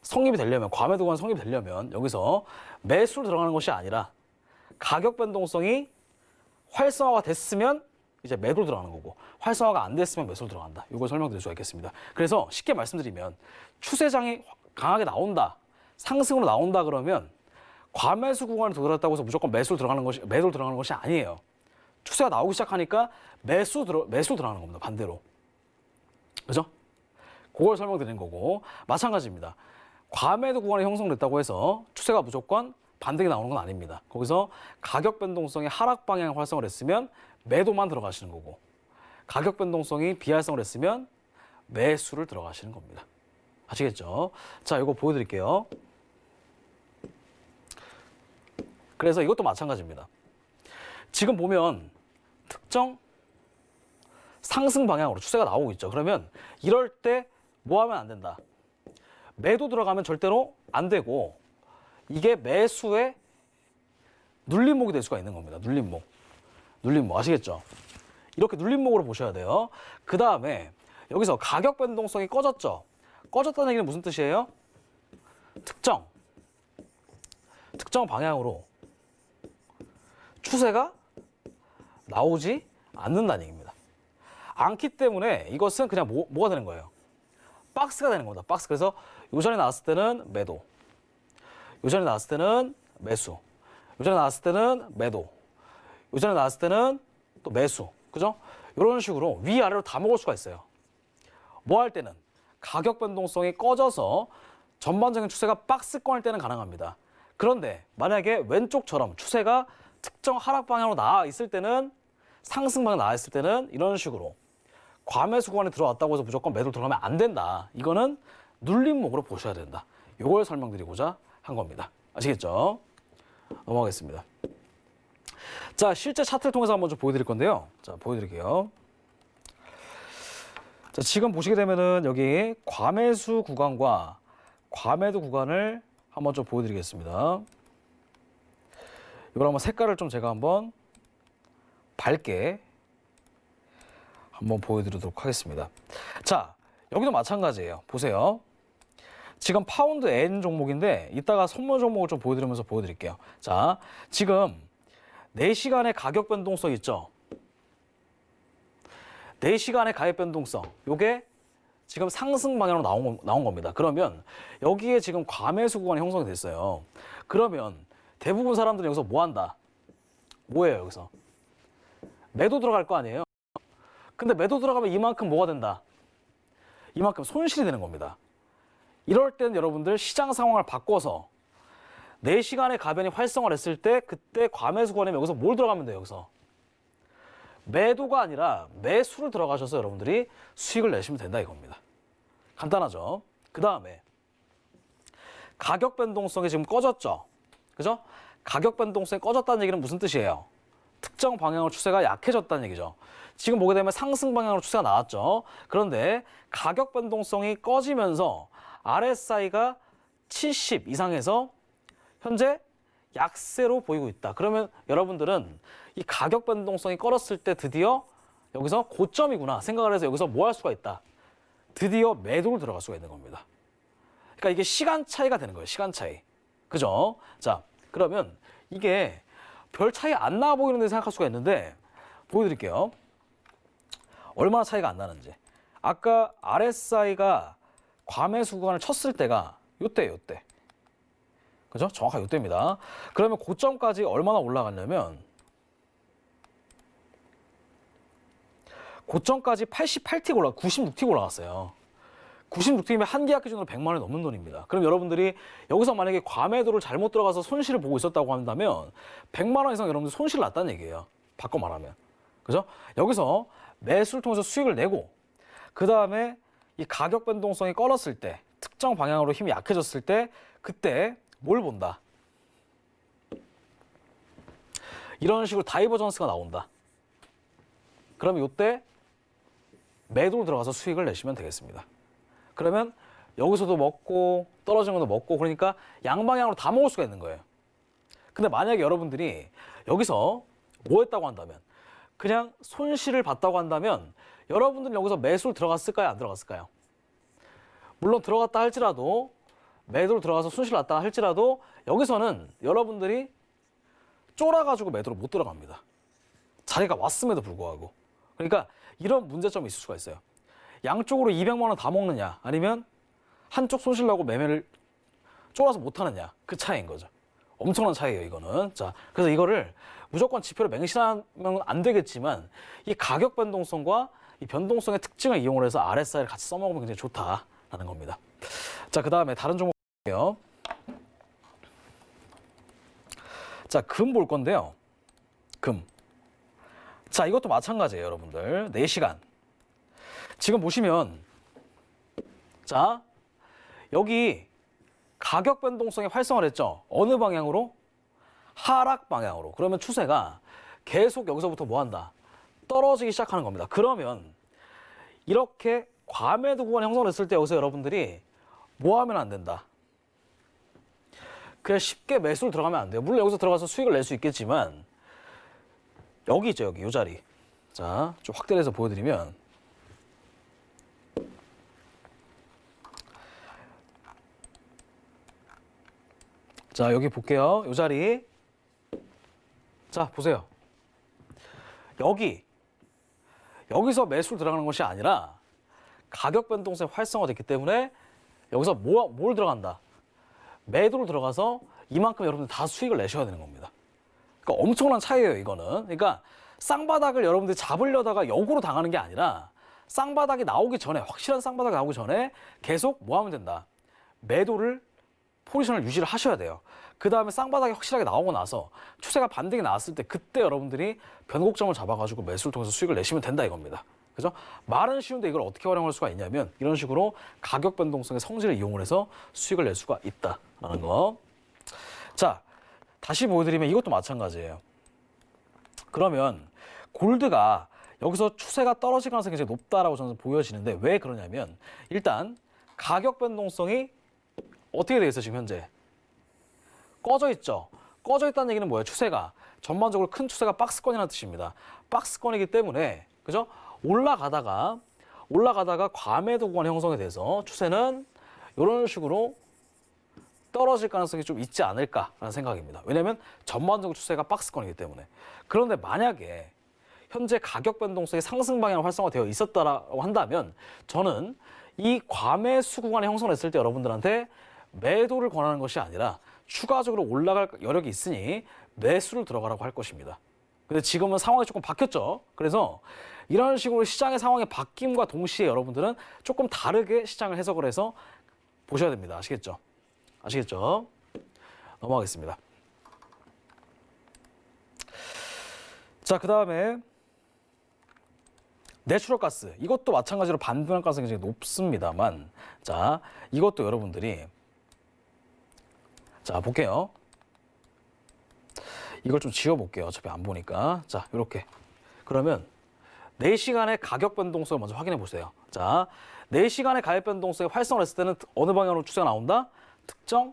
성립이 되려면, 과매도 구간 성립이 되려면 여기서 매수로 들어가는 것이 아니라 가격 변동성이 활성화가 됐으면 이제 매도로 들어가는 거고, 활성화가 안 됐으면 매수로 들어간다. 이걸 설명드릴 수가 있겠습니다. 그래서 쉽게 말씀드리면 추세장이 강하게 나온다, 상승으로 나온다 그러면 과매수 구간에 들어갔다고 해서 무조건 매도로 들어가는 것이 아니에요. 추세가 나오기 시작하니까 매수로 들어가는 겁니다. 반대로. 그죠? 그걸 설명드리는 거고, 마찬가지입니다. 과매도 구간이 형성됐다고 해서 추세가 무조건 반등이 나오는 건 아닙니다. 거기서 가격 변동성이 하락 방향을 활성화를 했으면 매도만 들어가시는 거고, 가격 변동성이 비활성화를 했으면 매수를 들어가시는 겁니다. 아시겠죠? 자, 이거 보여드릴게요. 그래서 이것도 마찬가지입니다. 지금 보면 특정 상승 방향으로 추세가 나오고 있죠. 그러면 이럴 때 뭐 하면 안 된다? 매도 들어가면 절대로 안 되고, 이게 매수의 눌림목이 될 수가 있는 겁니다. 눌림목. 눌림목. 아시겠죠? 이렇게 눌림목으로 보셔야 돼요. 그 다음에 여기서 가격 변동성이 꺼졌죠? 꺼졌다는 얘기는 무슨 뜻이에요? 특정 방향으로 추세가 나오지 않는다는 얘기입니다. 않기 때문에 이것은 그냥 뭐가 되는 거예요? 박스가 되는 겁니다. 박스. 그래서 요전에 나왔을 때는 매도, 요전에 나왔을 때는 매수, 요전에 나왔을 때는 매도, 요전에 나왔을 때는 또 매수. 그죠? 이런 식으로 위아래로 다 먹을 수가 있어요. 뭐 할 때는 가격 변동성이 꺼져서 전반적인 추세가 박스권일 때는 가능합니다. 그런데 만약에 왼쪽처럼 추세가 특정 하락 방향으로 나와 있을 때는, 상승 방향 나와 있을 때는 이런 식으로 과매수 구간에 들어왔다고 해서 무조건 매도로 들어가면 안 된다. 이거는 눌림목으로 보셔야 된다. 이걸 설명드리고자 한 겁니다. 아시겠죠? 넘어가겠습니다. 자, 실제 차트를 통해서 한번 좀 보여드릴 건데요. 자, 보여드릴게요. 자, 지금 보시게 되면은 여기 과매수 구간과 과매도 구간을 한번 좀 보여드리겠습니다. 이걸 한번 색깔을 좀 제가 한번 밝게 한번 보여드리도록 하겠습니다. 자, 여기도 마찬가지예요. 보세요. 지금 파운드 N 종목인데 이따가 선물 종목을 좀 보여드리면서 보여드릴게요. 자, 지금 4시간의 가격 변동성 있죠? 4시간의 가격 변동성. 요게 지금 상승 방향으로 나온 겁니다. 그러면 여기에 지금 과매수 구간이 형성이 됐어요. 그러면 대부분 사람들은 여기서 뭐 한다? 뭐예요, 여기서? 매도 들어갈 거 아니에요? 근데 매도 들어가면 이만큼 뭐가 된다? 이만큼 손실이 되는 겁니다. 이럴 때는 여러분들 시장 상황을 바꿔서 4시간의 가변이 활성화를 했을 때 그때 과매수 구간이면 여기서 뭘 들어가면 돼요, 여기서? 매도가 아니라 매수를 들어가셔서 여러분들이 수익을 내시면 된다 이겁니다. 간단하죠? 그 다음에 가격 변동성이 지금 꺼졌죠? 그죠? 가격 변동성이 꺼졌다는 얘기는 무슨 뜻이에요? 특정 방향으로 추세가 약해졌다는 얘기죠. 지금 보게 되면 상승 방향으로 추세가 나왔죠. 그런데 가격 변동성이 꺼지면서 RSI가 70 이상에서 현재 약세로 보이고 있다. 그러면 여러분들은 이 가격 변동성이 꺼졌을 때 드디어 여기서 고점이구나 생각을 해서 여기서 뭐 할 수가 있다. 드디어 매도를 들어갈 수가 있는 겁니다. 그러니까 이게 시간 차이가 되는 거예요. 시간 차이. 그죠? 자, 그러면 이게 별 차이 안 나 보이는데 생각할 수가 있는데 보여드릴게요. 얼마나 차이가 안 나는지. 아까 RSI가 과매수 구간을 쳤을 때가 요때예요, 요때. 그죠? 정확하게 요때입니다. 그러면 고점까지 얼마나 올라갔냐면 고점까지 88틱 96틱 올라갔어요. 96틱이면 한 계약 기준으로 100만 원이 넘는 돈입니다. 그럼 여러분들이 여기서 만약에 과매도를 잘못 들어가서 손실을 보고 있었다고 한다면 100만 원 이상 여러분들 손실 났다는 얘기예요. 바꿔 말하면. 그죠? 여기서 매수를 통해서 수익을 내고 그 다음에 이 가격 변동성이 꺼졌을 때 특정 방향으로 힘이 약해졌을 때 그때 뭘 본다? 이런 식으로 다이버전스가 나온다. 그러면 이때 매도로 들어가서 수익을 내시면 되겠습니다. 그러면 여기서도 먹고 떨어진 것도 먹고 그러니까 양방향으로 다 먹을 수가 있는 거예요. 근데 만약에 여러분들이 여기서 뭐 했다고 한다면 그냥 손실을 봤다고 한다면 여러분들은 여기서 매수를 들어갔을까요? 안 들어갔을까요? 물론 들어갔다 할지라도 매도로 들어가서 손실 났다 할지라도 여기서는 여러분들이 쫄아가지고 매도로 못 들어갑니다. 자리가 왔음에도 불구하고. 그러니까 이런 문제점이 있을 수가 있어요. 양쪽으로 200만 원 다 먹느냐 아니면 한쪽 손실 나고 매매를 쫄아서 못 하느냐 그 차이인 거죠. 엄청난 차이예요, 이거는. 자, 그래서 이거를 무조건 지표로 맹신하면 안 되겠지만 이 가격 변동성과 이 변동성의 특징을 이용을 해서 RSI를 같이 써먹으면 굉장히 좋다라는 겁니다. 자, 그 다음에 다른 종목 볼게요. 자, 금 볼 건데요. 금. 자, 이것도 마찬가지예요, 여러분들. 4시간. 지금 보시면 자, 여기 가격 변동성이 활성화를 했죠. 어느 방향으로? 하락 방향으로. 그러면 추세가 계속 여기서부터 뭐 한다? 떨어지기 시작하는 겁니다. 그러면 이렇게 과매도 구간이 형성됐을 때 여기서 여러분들이 뭐 하면 안 된다? 그냥 쉽게 매수를 들어가면 안 돼요. 물론 여기서 들어가서 수익을 낼 수 있겠지만 여기 있죠, 여기 이 자리. 자, 좀 확대를 해서 보여드리면 자, 여기 볼게요. 이 자리. 자, 보세요. 여기서 매수를 들어가는 것이 아니라 가격 변동성이 활성화됐기 때문에 여기서 뭘 들어간다? 매도를 들어가서 이만큼 여러분들 다 수익을 내셔야 되는 겁니다. 그러니까 엄청난 차이예요, 이거는. 그러니까 쌍바닥을 여러분들이 잡으려다가 역으로 당하는 게 아니라 쌍바닥이 나오기 전에, 확실한 쌍바닥이 나오기 전에 계속 뭐 하면 된다? 매도를, 포지션을 유지를 하셔야 돼요. 그 다음에 쌍바닥이 확실하게 나오고 나서 추세가 반등이 나왔을 때 그때 여러분들이 변곡점을 잡아가지고 매수를 통해서 수익을 내시면 된다 이겁니다. 그죠? 말은 쉬운데 이걸 어떻게 활용할 수가 있냐면 이런 식으로 가격 변동성의 성질을 이용을 해서 수익을 낼 수가 있다라는 거. 자, 다시 보여드리면 이것도 마찬가지예요. 그러면 골드가 여기서 추세가 떨어질 가능성이 굉장히 높다라고 저는 보여지는데 왜 그러냐면 일단 가격 변동성이 어떻게 돼 있어 지금 현재? 꺼져 있죠. 꺼져 있다는 얘기는 뭐예요? 추세가 전반적으로 큰 추세가 박스권이라는 뜻입니다. 박스권이기 때문에 그죠? 올라가다가 과매도 구간이 형성이 돼서 추세는 이런 식으로 떨어질 가능성이 좀 있지 않을까라는 생각입니다. 왜냐하면 전반적으로 추세가 박스권이기 때문에. 그런데 만약에 현재 가격 변동성이 상승 방향으로 활성화되어 있었다라고 한다면 저는 이 과매수 구간이 형성됐을 때 여러분들한테 매도를 권하는 것이 아니라 추가적으로 올라갈 여력이 있으니 매수를 들어가라고 할 것입니다. 근데 지금은 상황이 조금 바뀌었죠. 그래서 이런 식으로 시장의 상황이 바뀜과 동시에 여러분들은 조금 다르게 시장을 해석을 해서 보셔야 됩니다. 아시겠죠? 아시겠죠? 넘어가겠습니다. 자, 그 다음에 내추럴 가스. 이것도 마찬가지로 반등할 가능성이 굉장히 높습니다만 자, 이것도 여러분들이 자, 볼게요. 이걸 좀 지워볼게요. 어차피 안 보니까. 자, 이렇게. 그러면 4시간의 가격 변동성을 먼저 확인해 보세요. 자, 4시간의 가격 변동성이 활성화를 했을 때는 어느 방향으로 추세가 나온다? 특정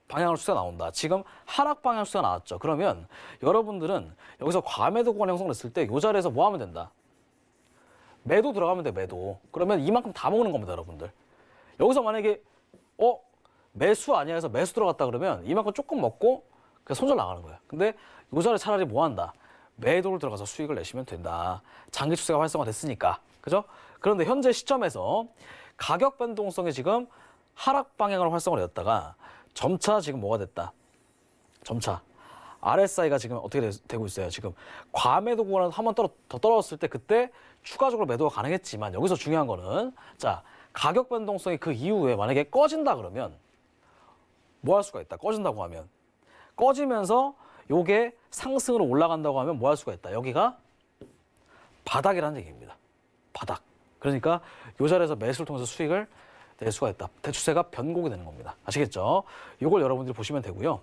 방향으로 추세가 나온다. 지금 하락 방향 추세가 나왔죠. 그러면 여러분들은 여기서 과매도 구간이 형성됐을 때 이 자리에서 뭐 하면 된다? 매도 들어가면 돼, 매도. 그러면 이만큼 다 먹는 겁니다, 여러분들. 여기서 만약에 매수 아니야 해서 매수 들어갔다 그러면 이만큼 조금 먹고 그냥 손절 나가는 거야. 근데 이 자리에 차라리 뭐 한다? 매도를 들어가서 수익을 내시면 된다. 장기 추세가 활성화됐으니까. 그죠? 그런데 현재 시점에서 가격 변동성이 지금 하락 방향으로 활성화가 되었다가 점차 지금 뭐가 됐다? 점차 RSI가 지금 어떻게 되고 있어요? 지금 과매도 구간에서 한번 더 떨어졌을 때 그때 추가적으로 매도가 가능했지만 여기서 중요한 거는 자, 가격 변동성이 그 이후에 만약에 꺼진다 그러면 뭐 할 수가 있다? 꺼진다고 하면 꺼지면서 요게 상승으로 올라간다고 하면 뭐 할 수가 있다? 여기가 바닥이라는 얘기입니다. 바닥. 그러니까 요 자리에서 매수를 통해서 수익을 낼 수가 있다. 대추세가 변곡이 되는 겁니다. 아시겠죠? 요걸 여러분들이 보시면 되고요.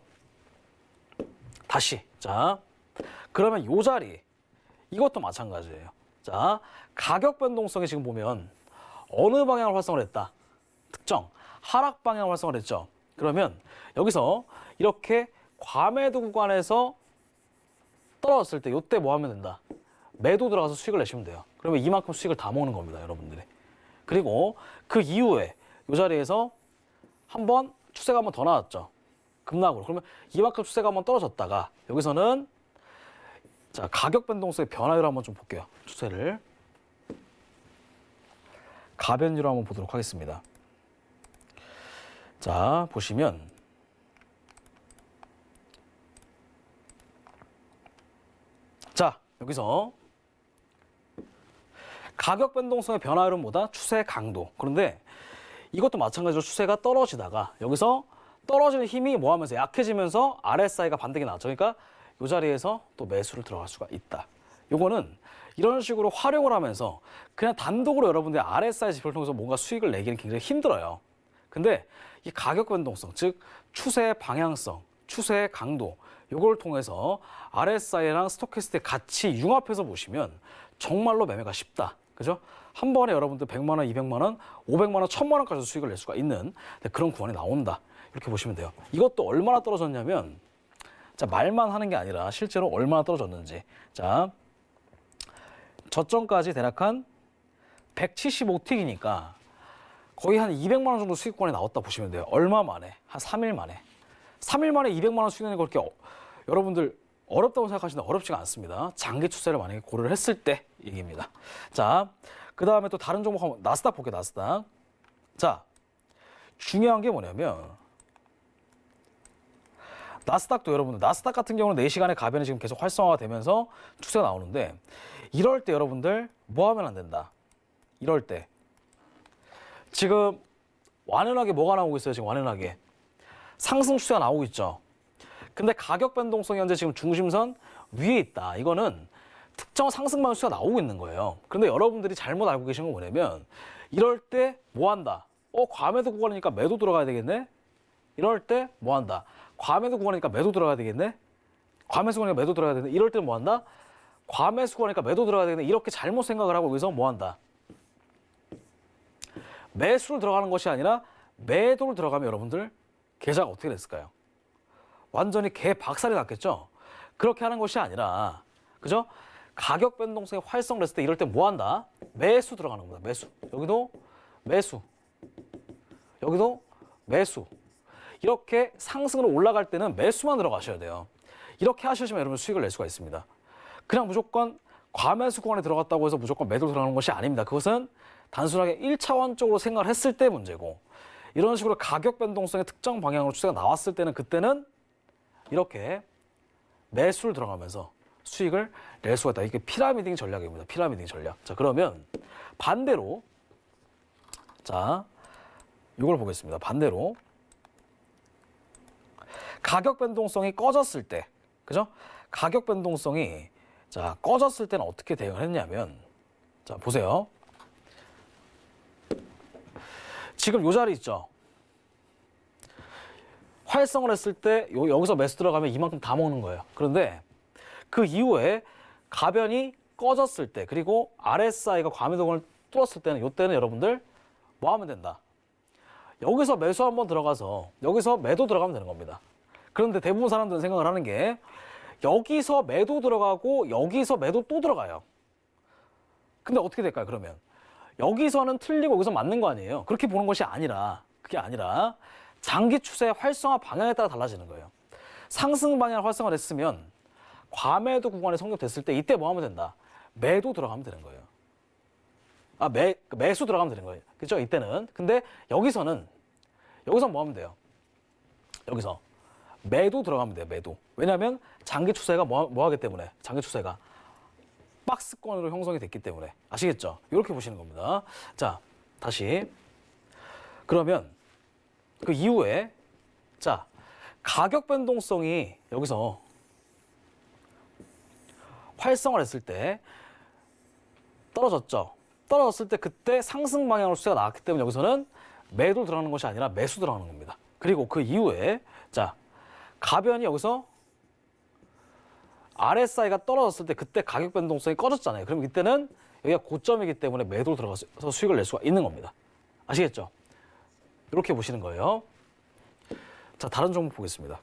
다시. 자, 그러면 요 자리 이것도 마찬가지예요. 자, 가격 변동성이 지금 보면 어느 방향으로 활성화를 했다? 특정 하락 방향으로 활성화를 했죠. 그러면 여기서 이렇게 과매도 구간에서 떨어졌을 때 이때 뭐 하면 된다? 매도 들어가서 수익을 내시면 돼요. 그러면 이만큼 수익을 다 먹는 겁니다, 여러분들이. 그리고 그 이후에 이 자리에서 한번 추세가 한번 더 나왔죠. 급락으로. 그러면 이만큼 추세가 한번 떨어졌다가 여기서는 자, 가격 변동성의 변화율을 한번 좀 볼게요. 추세를. 가변율을 한번 보도록 하겠습니다. 자, 보시면 자, 여기서 가격 변동성의 변화율은 뭐다? 추세 강도. 그런데 이것도 마찬가지로 추세가 떨어지다가 여기서 떨어지는 힘이 뭐 하면서 약해지면서 RSI가 반등이 나왔죠. 그러니까 이 자리에서 또 매수를 들어갈 수가 있다. 요거는 이런 식으로 활용을 하면서 그냥 단독으로 여러분들이 RSI 지표를 통해서 뭔가 수익을 내기는 굉장히 힘들어요. 근데 이 가격 변동성, 즉 추세의 방향성, 추세의 강도 요걸 통해서 RSI랑 스토캐스틱 같이 융합해서 보시면 정말로 매매가 쉽다. 그죠? 한 번에 여러분들 100만 원, 200만 원, 500만 원, 1000만 원까지 수익을 낼 수가 있는 그런 구간이 나온다. 이렇게 보시면 돼요. 이것도 얼마나 떨어졌냐면 자, 말만 하는 게 아니라 실제로 얼마나 떨어졌는지. 자, 저점까지 대략 한 175틱이니까 거의 한 200만 원 정도 수익권이 나왔다 보시면 돼요. 얼마 만에? 한 3일 만에. 3일 만에 200만 원 수익 내는 거 그렇게 여러분들 어렵다고 생각하시는데 어렵지가 않습니다. 장기 추세를 만약에 고려를 했을 때 얘기입니다. 자, 그 다음에 또 다른 종목 한번 나스닥 볼게요. 나스닥. 자, 중요한 게 뭐냐면 나스닥도 여러분들 나스닥 같은 경우는 4시간의 가변이 지금 계속 활성화가 되면서 추세가 나오는데 이럴 때 여러분들 뭐 하면 안 된다. 이럴 때 지금 완연하게 뭐가 나오고 있어요. 지금 완연하게 상승 추세가 나오고 있죠. 근데 가격 변동성이 현재 지금 중심선 위에 있다. 이거는 특정 상승 방향 추세가 나오고 있는 거예요. 그런데 여러분들이 잘못 알고 계신 건 뭐냐면 이럴 때 뭐 한다. 과매도 구간이니까 매도 들어가야 되겠네. 이럴 때 뭐 한다. 과매도 구간이니까 매도 들어가야 되겠네. 과매수 구간이니까 매도 들어가야 되겠네. 이럴 때 뭐 한다. 과매수 구간이니까 매도 들어가야 되겠네. 이렇게 잘못 생각을 하고 여기서 뭐 한다. 매수를 들어가는 것이 아니라 매도를 들어가면 여러분들 계좌가 어떻게 됐을까요? 완전히 개 박살이 났겠죠? 그렇게 하는 것이 아니라, 그죠? 가격 변동성이 활성됐을 때 이럴 때 뭐 한다? 매수 들어가는 겁니다. 매수. 여기도 매수. 여기도 매수. 이렇게 상승으로 올라갈 때는 매수만 들어가셔야 돼요. 이렇게 하시면 여러분 수익을 낼 수가 있습니다. 그냥 무조건 과매수 구간에 들어갔다고 해서 무조건 매도 들어가는 것이 아닙니다. 그것은 단순하게 1차원적으로 생각을 했을 때 문제고 이런 식으로 가격 변동성의 특정 방향으로 추세가 나왔을 때는 그때는 이렇게 매수를 들어가면서 수익을 낼 수가 있다. 이게 피라미딩 전략입니다. 피라미딩 전략. 자, 그러면 반대로 자, 이걸 보겠습니다. 반대로 가격 변동성이 꺼졌을 때, 그죠? 가격 변동성이 자, 꺼졌을 때는 어떻게 대응을 했냐면 자, 보세요. 지금 요 자리 있죠? 활성을 했을 때 여기서 매수 들어가면 이만큼 다 먹는 거예요. 그런데 그 이후에 가변이 꺼졌을 때 그리고 RSI가 과매도권을 뚫었을 때는 이때는 여러분들 뭐 하면 된다. 여기서 매수 한번 들어가서 여기서 매도 들어가면 되는 겁니다. 그런데 대부분 사람들은 생각을 하는 게 여기서 매도 들어가고 여기서 매도 또 들어가요. 근데 어떻게 될까요? 그러면 여기서는 틀리고 여기서 맞는 거 아니에요. 그렇게 보는 것이 아니라 그게 아니라 장기 추세의 활성화 방향에 따라 달라지는 거예요. 상승 방향 활성화 됐으면 과매도 구간이 성립됐을 때 이때 뭐 하면 된다. 매도 들어가면 되는 거예요. 매수 들어가면 되는 거예요. 그렇죠? 이때는. 근데 여기서 뭐 하면 돼요? 여기서 매도 들어가면 돼요. 매도. 왜냐하면 장기 추세가 뭐 하기 때문에 장기 추세가 박스권으로 형성이 됐기 때문에 아시겠죠? 이렇게 보시는 겁니다. 자, 다시 그러면 그 이후에 자, 가격 변동성이 여기서 활성화를 했을 때 떨어졌죠. 떨어졌을 때 그때 상승 방향으로 추세가 나왔기 때문에 여기서는 매도 들어가는 것이 아니라 매수 들어가는 겁니다. 그리고 그 이후에 자, 가변이 여기서 RSI가 떨어졌을 때 그때 가격 변동성이 꺼졌잖아요. 그럼 이때는 여기가 고점이기 때문에 매도로 들어가서 수익을 낼 수가 있는 겁니다. 아시겠죠? 이렇게 보시는 거예요. 자, 다른 종목 보겠습니다.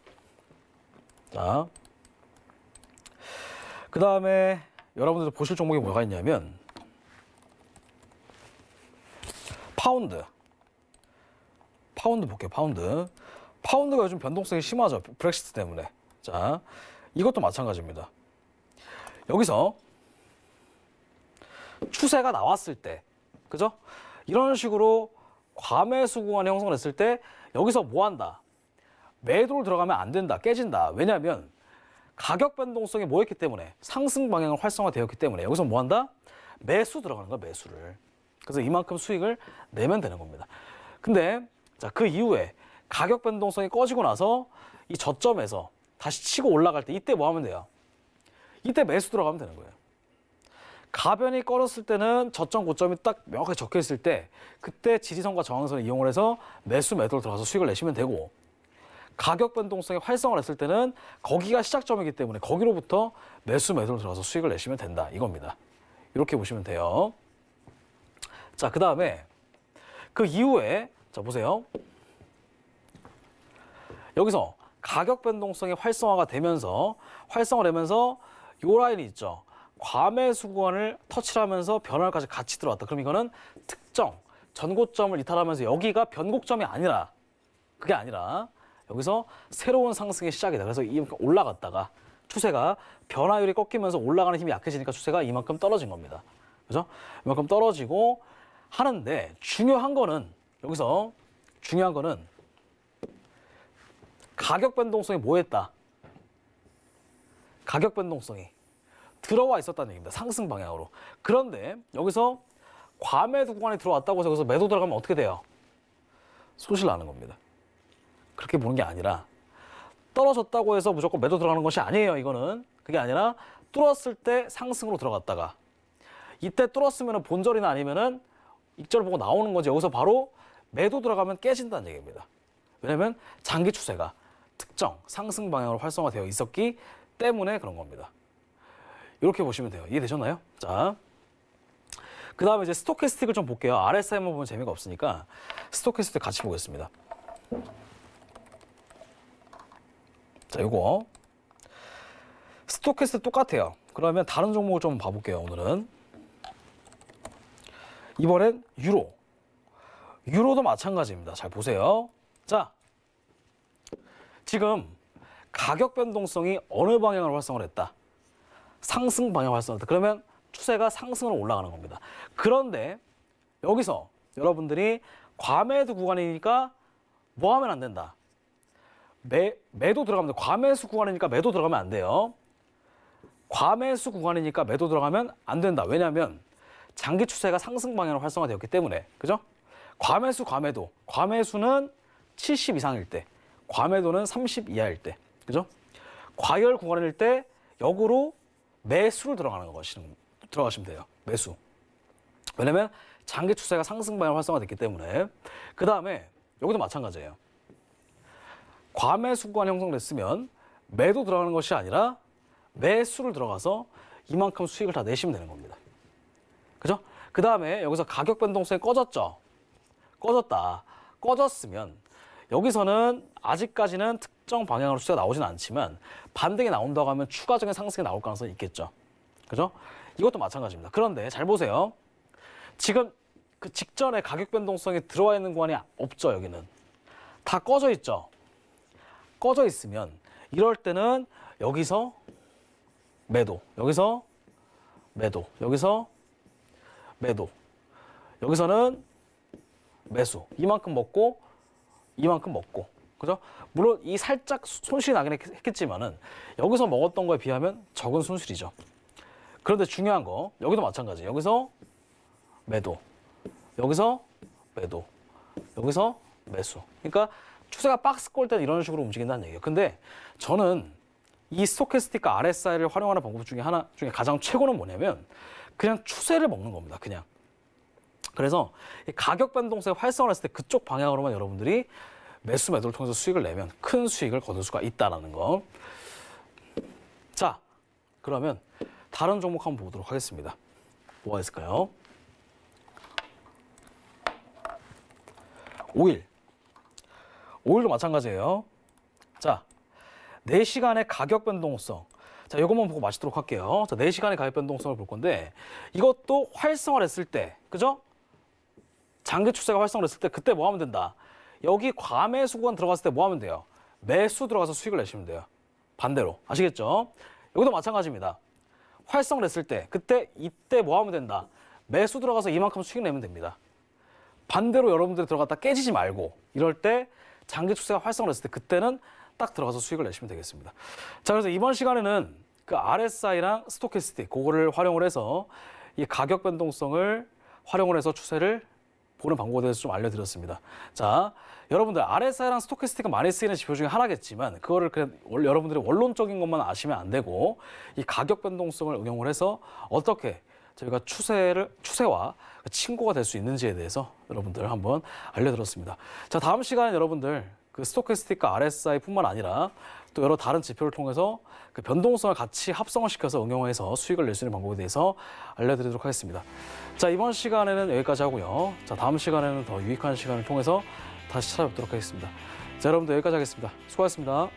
자, 그 다음에 여러분들 보실 종목이 뭐가 있냐면 파운드 볼게요. 파운드가 요즘 변동성이 심하죠. 브렉시트 때문에. 자, 이것도 마찬가지입니다. 여기서 추세가 나왔을 때, 그죠? 이런 식으로 과매수 구간이 형성됐을 때 여기서 뭐 한다? 매도를 들어가면 안 된다. 깨진다. 왜냐하면 가격 변동성이 뭐였기 때문에 상승 방향을 활성화되었기 때문에 여기서 뭐 한다? 매수 들어가는 거야. 매수를. 그래서 이만큼 수익을 내면 되는 겁니다. 근데 자, 그 이후에 가격 변동성이 꺼지고 나서 이 저점에서 다시 치고 올라갈 때 이때 뭐 하면 돼요? 이때 매수 들어가면 되는 거예요. 가변이 꺼졌을 때는 저점 고점이 딱 명확하게 적혀 있을 때 그때 지지선과 저항선을 이용을 해서 매수 매도를 들어가서 수익을 내시면 되고 가격 변동성이 활성화를 했을 때는 거기가 시작점이기 때문에 거기로부터 매수 매도를 들어가서 수익을 내시면 된다 이겁니다. 이렇게 보시면 돼요. 자, 그 다음에 그 이후에 자, 보세요. 여기서 가격 변동성이 활성화가 되면서 요 라인이 있죠. 과매수 구간을 터치를 하면서 변화까지 같이 들어왔다. 그럼 이거는 특정 전고점을 이탈하면서 여기가 변곡점이 아니라 그게 아니라 여기서 새로운 상승의 시작이다. 그래서 이렇게 올라갔다가 추세가 변화율이 꺾이면서 올라가는 힘이 약해지니까 추세가 이만큼 떨어진 겁니다. 그죠? 이만큼 떨어지고 하는데 중요한 거는 여기서 중요한 거는 가격 변동성이 뭐였다? 가격 변동성이 들어와 있었다는 얘기입니다. 상승 방향으로. 그런데 여기서 과매도 구간에 들어왔다고 해서 여기서 매도 들어가면 어떻게 돼요? 손실 나는 겁니다. 그렇게 보는 게 아니라 떨어졌다고 해서 무조건 매도 들어가는 것이 아니에요. 이거는 그게 아니라 뚫었을 때 상승으로 들어갔다가 이때 뚫었으면 본절이나 아니면은 익절 보고 나오는 거지. 여기서 바로 매도 들어가면 깨진다는 얘기입니다. 왜냐하면 장기 추세가 특정 상승 방향으로 활성화되어 있었기 때문에 그런 겁니다. 이렇게 보시면 돼요. 이해되셨나요? 자, 그 다음에 이제 스토캐스틱을 좀 볼게요. RSI만 보면 재미가 없으니까 스토캐스틱 같이 보겠습니다. 자, 요거 스토캐스틱 똑같아요. 그러면 다른 종목을 좀 봐볼게요. 오늘은 이번엔 유로. 유로도 마찬가지입니다. 잘 보세요. 자, 지금 가격 변동성이 어느 방향으로 활성을 했다? 상승 방향 활성화했다. 그러면 추세가 상승으로 올라가는 겁니다. 그런데 여기서 여러분들이 과매도 구간이니까 뭐 하면 안 된다? 매도 들어가면 돼. 과매수 구간이니까 매도 들어가면 안 돼요. 과매수 구간이니까 매도 들어가면 안 된다. 왜냐하면 장기 추세가 상승 방향으로 활성화되었기 때문에. 그죠? 과매수, 과매도. 과매수는 70 이상일 때, 과매도는 30 이하일 때. 그죠? 과열 구간일 때 역으로 매수를 들어가시면 돼요. 매수. 왜냐면 장기 추세가 상승 방향으로 활성화됐기 때문에. 그 다음에 여기도 마찬가지예요. 과매수 구간 형성됐으면 매도 들어가는 것이 아니라 매수를 들어가서 이만큼 수익을 다 내시면 되는 겁니다. 그죠? 그 다음에 여기서 가격 변동성이 꺼졌죠? 꺼졌다. 꺼졌으면 여기서는 아직까지는 특정 방향으로 추세가 나오진 않지만 반등이 나온다고 하면 추가적인 상승이 나올 가능성이 있겠죠. 그죠? 이것도 마찬가지입니다. 그런데 잘 보세요. 지금 그 직전에 가격 변동성이 들어와 있는 구간이 없죠. 여기는. 다 꺼져 있죠. 꺼져 있으면 이럴 때는 여기서 매도, 여기서 매도, 여기서 매도, 여기서는 매수. 이만큼 먹고 이만큼 먹고. 그죠? 물론 이 살짝 손실이 나긴 했겠지만은 여기서 먹었던 거에 비하면 적은 손실이죠. 그런데 중요한 거 여기도 마찬가지예요. 여기서 매도, 여기서 매도, 여기서 매수. 그러니까 추세가 박스 꼴 때는 이런 식으로 움직인다는 얘기예요. 근데 저는 이 스토캐스틱과 RSI를 활용하는 방법 중에 하나 중에 가장 최고는 뭐냐면 그냥 추세를 먹는 겁니다. 그냥. 그래서 이 가격 변동성이 활성화를 했을 때 그쪽 방향으로만 여러분들이 매수 매도를 통해서 수익을 내면 큰 수익을 거둘 수가 있다는 거. 자, 그러면 다른 종목 한번 보도록 하겠습니다. 뭐가 있을까요? 오일. 오일도 마찬가지예요. 자, 4시간의 가격 변동성. 자, 이것만 보고 마치도록 할게요. 자, 4시간의 가격 변동성을 볼 건데 이것도 활성화를 했을 때, 그죠? 장기 추세가 활성화를 했을 때 그때 뭐 하면 된다? 여기 과매수 구간 들어갔을 때 뭐 하면 돼요? 매수 들어가서 수익을 내시면 돼요. 반대로. 아시겠죠? 여기도 마찬가지입니다. 활성화를 했을 때 그때 이때 뭐 하면 된다? 매수 들어가서 이만큼 수익 내면 됩니다. 반대로 여러분들이 들어갔다 깨지지 말고 이럴 때 장기 추세가 활성화를 했을 때 그때는 딱 들어가서 수익을 내시면 되겠습니다. 자, 그래서 이번 시간에는 그 RSI랑 스토캐스틱 그거를 활용을 해서 이 가격 변동성을 활용을 해서 추세를 보는 방법에 대해서 좀 알려드렸습니다. 자, 여러분들 RSI랑 스토캐스틱은 많이 쓰이는 지표 중에 하나겠지만 그거를 그냥 여러분들이 원론적인 것만 아시면 안 되고 이 가격 변동성을 응용을 해서 어떻게 저희가 추세와 친구가 될 수 있는지에 대해서 여러분들 한번 알려드렸습니다. 자, 다음 시간에 여러분들 그 스토캐스틱과 RSI뿐만 아니라 또 여러 다른 지표를 통해서 그 변동성을 같이 합성을 시켜서 응용해서 수익을 낼 수 있는 방법에 대해서 알려드리도록 하겠습니다. 자, 이번 시간에는 여기까지 하고요. 자, 다음 시간에는 더 유익한 시간을 통해서 다시 찾아뵙도록 하겠습니다. 자, 여러분들 여기까지 하겠습니다. 수고하셨습니다.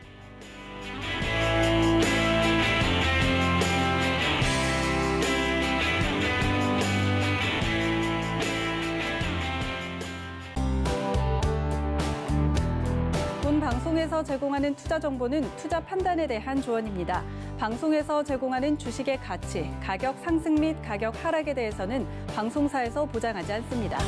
본 방송에서 제공하는 투자 정보는 투자 판단에 대한 조언입니다. 방송에서 제공하는 주식의 가치, 가격 상승 및 가격 하락에 대해서는 방송사에서 보장하지 않습니다.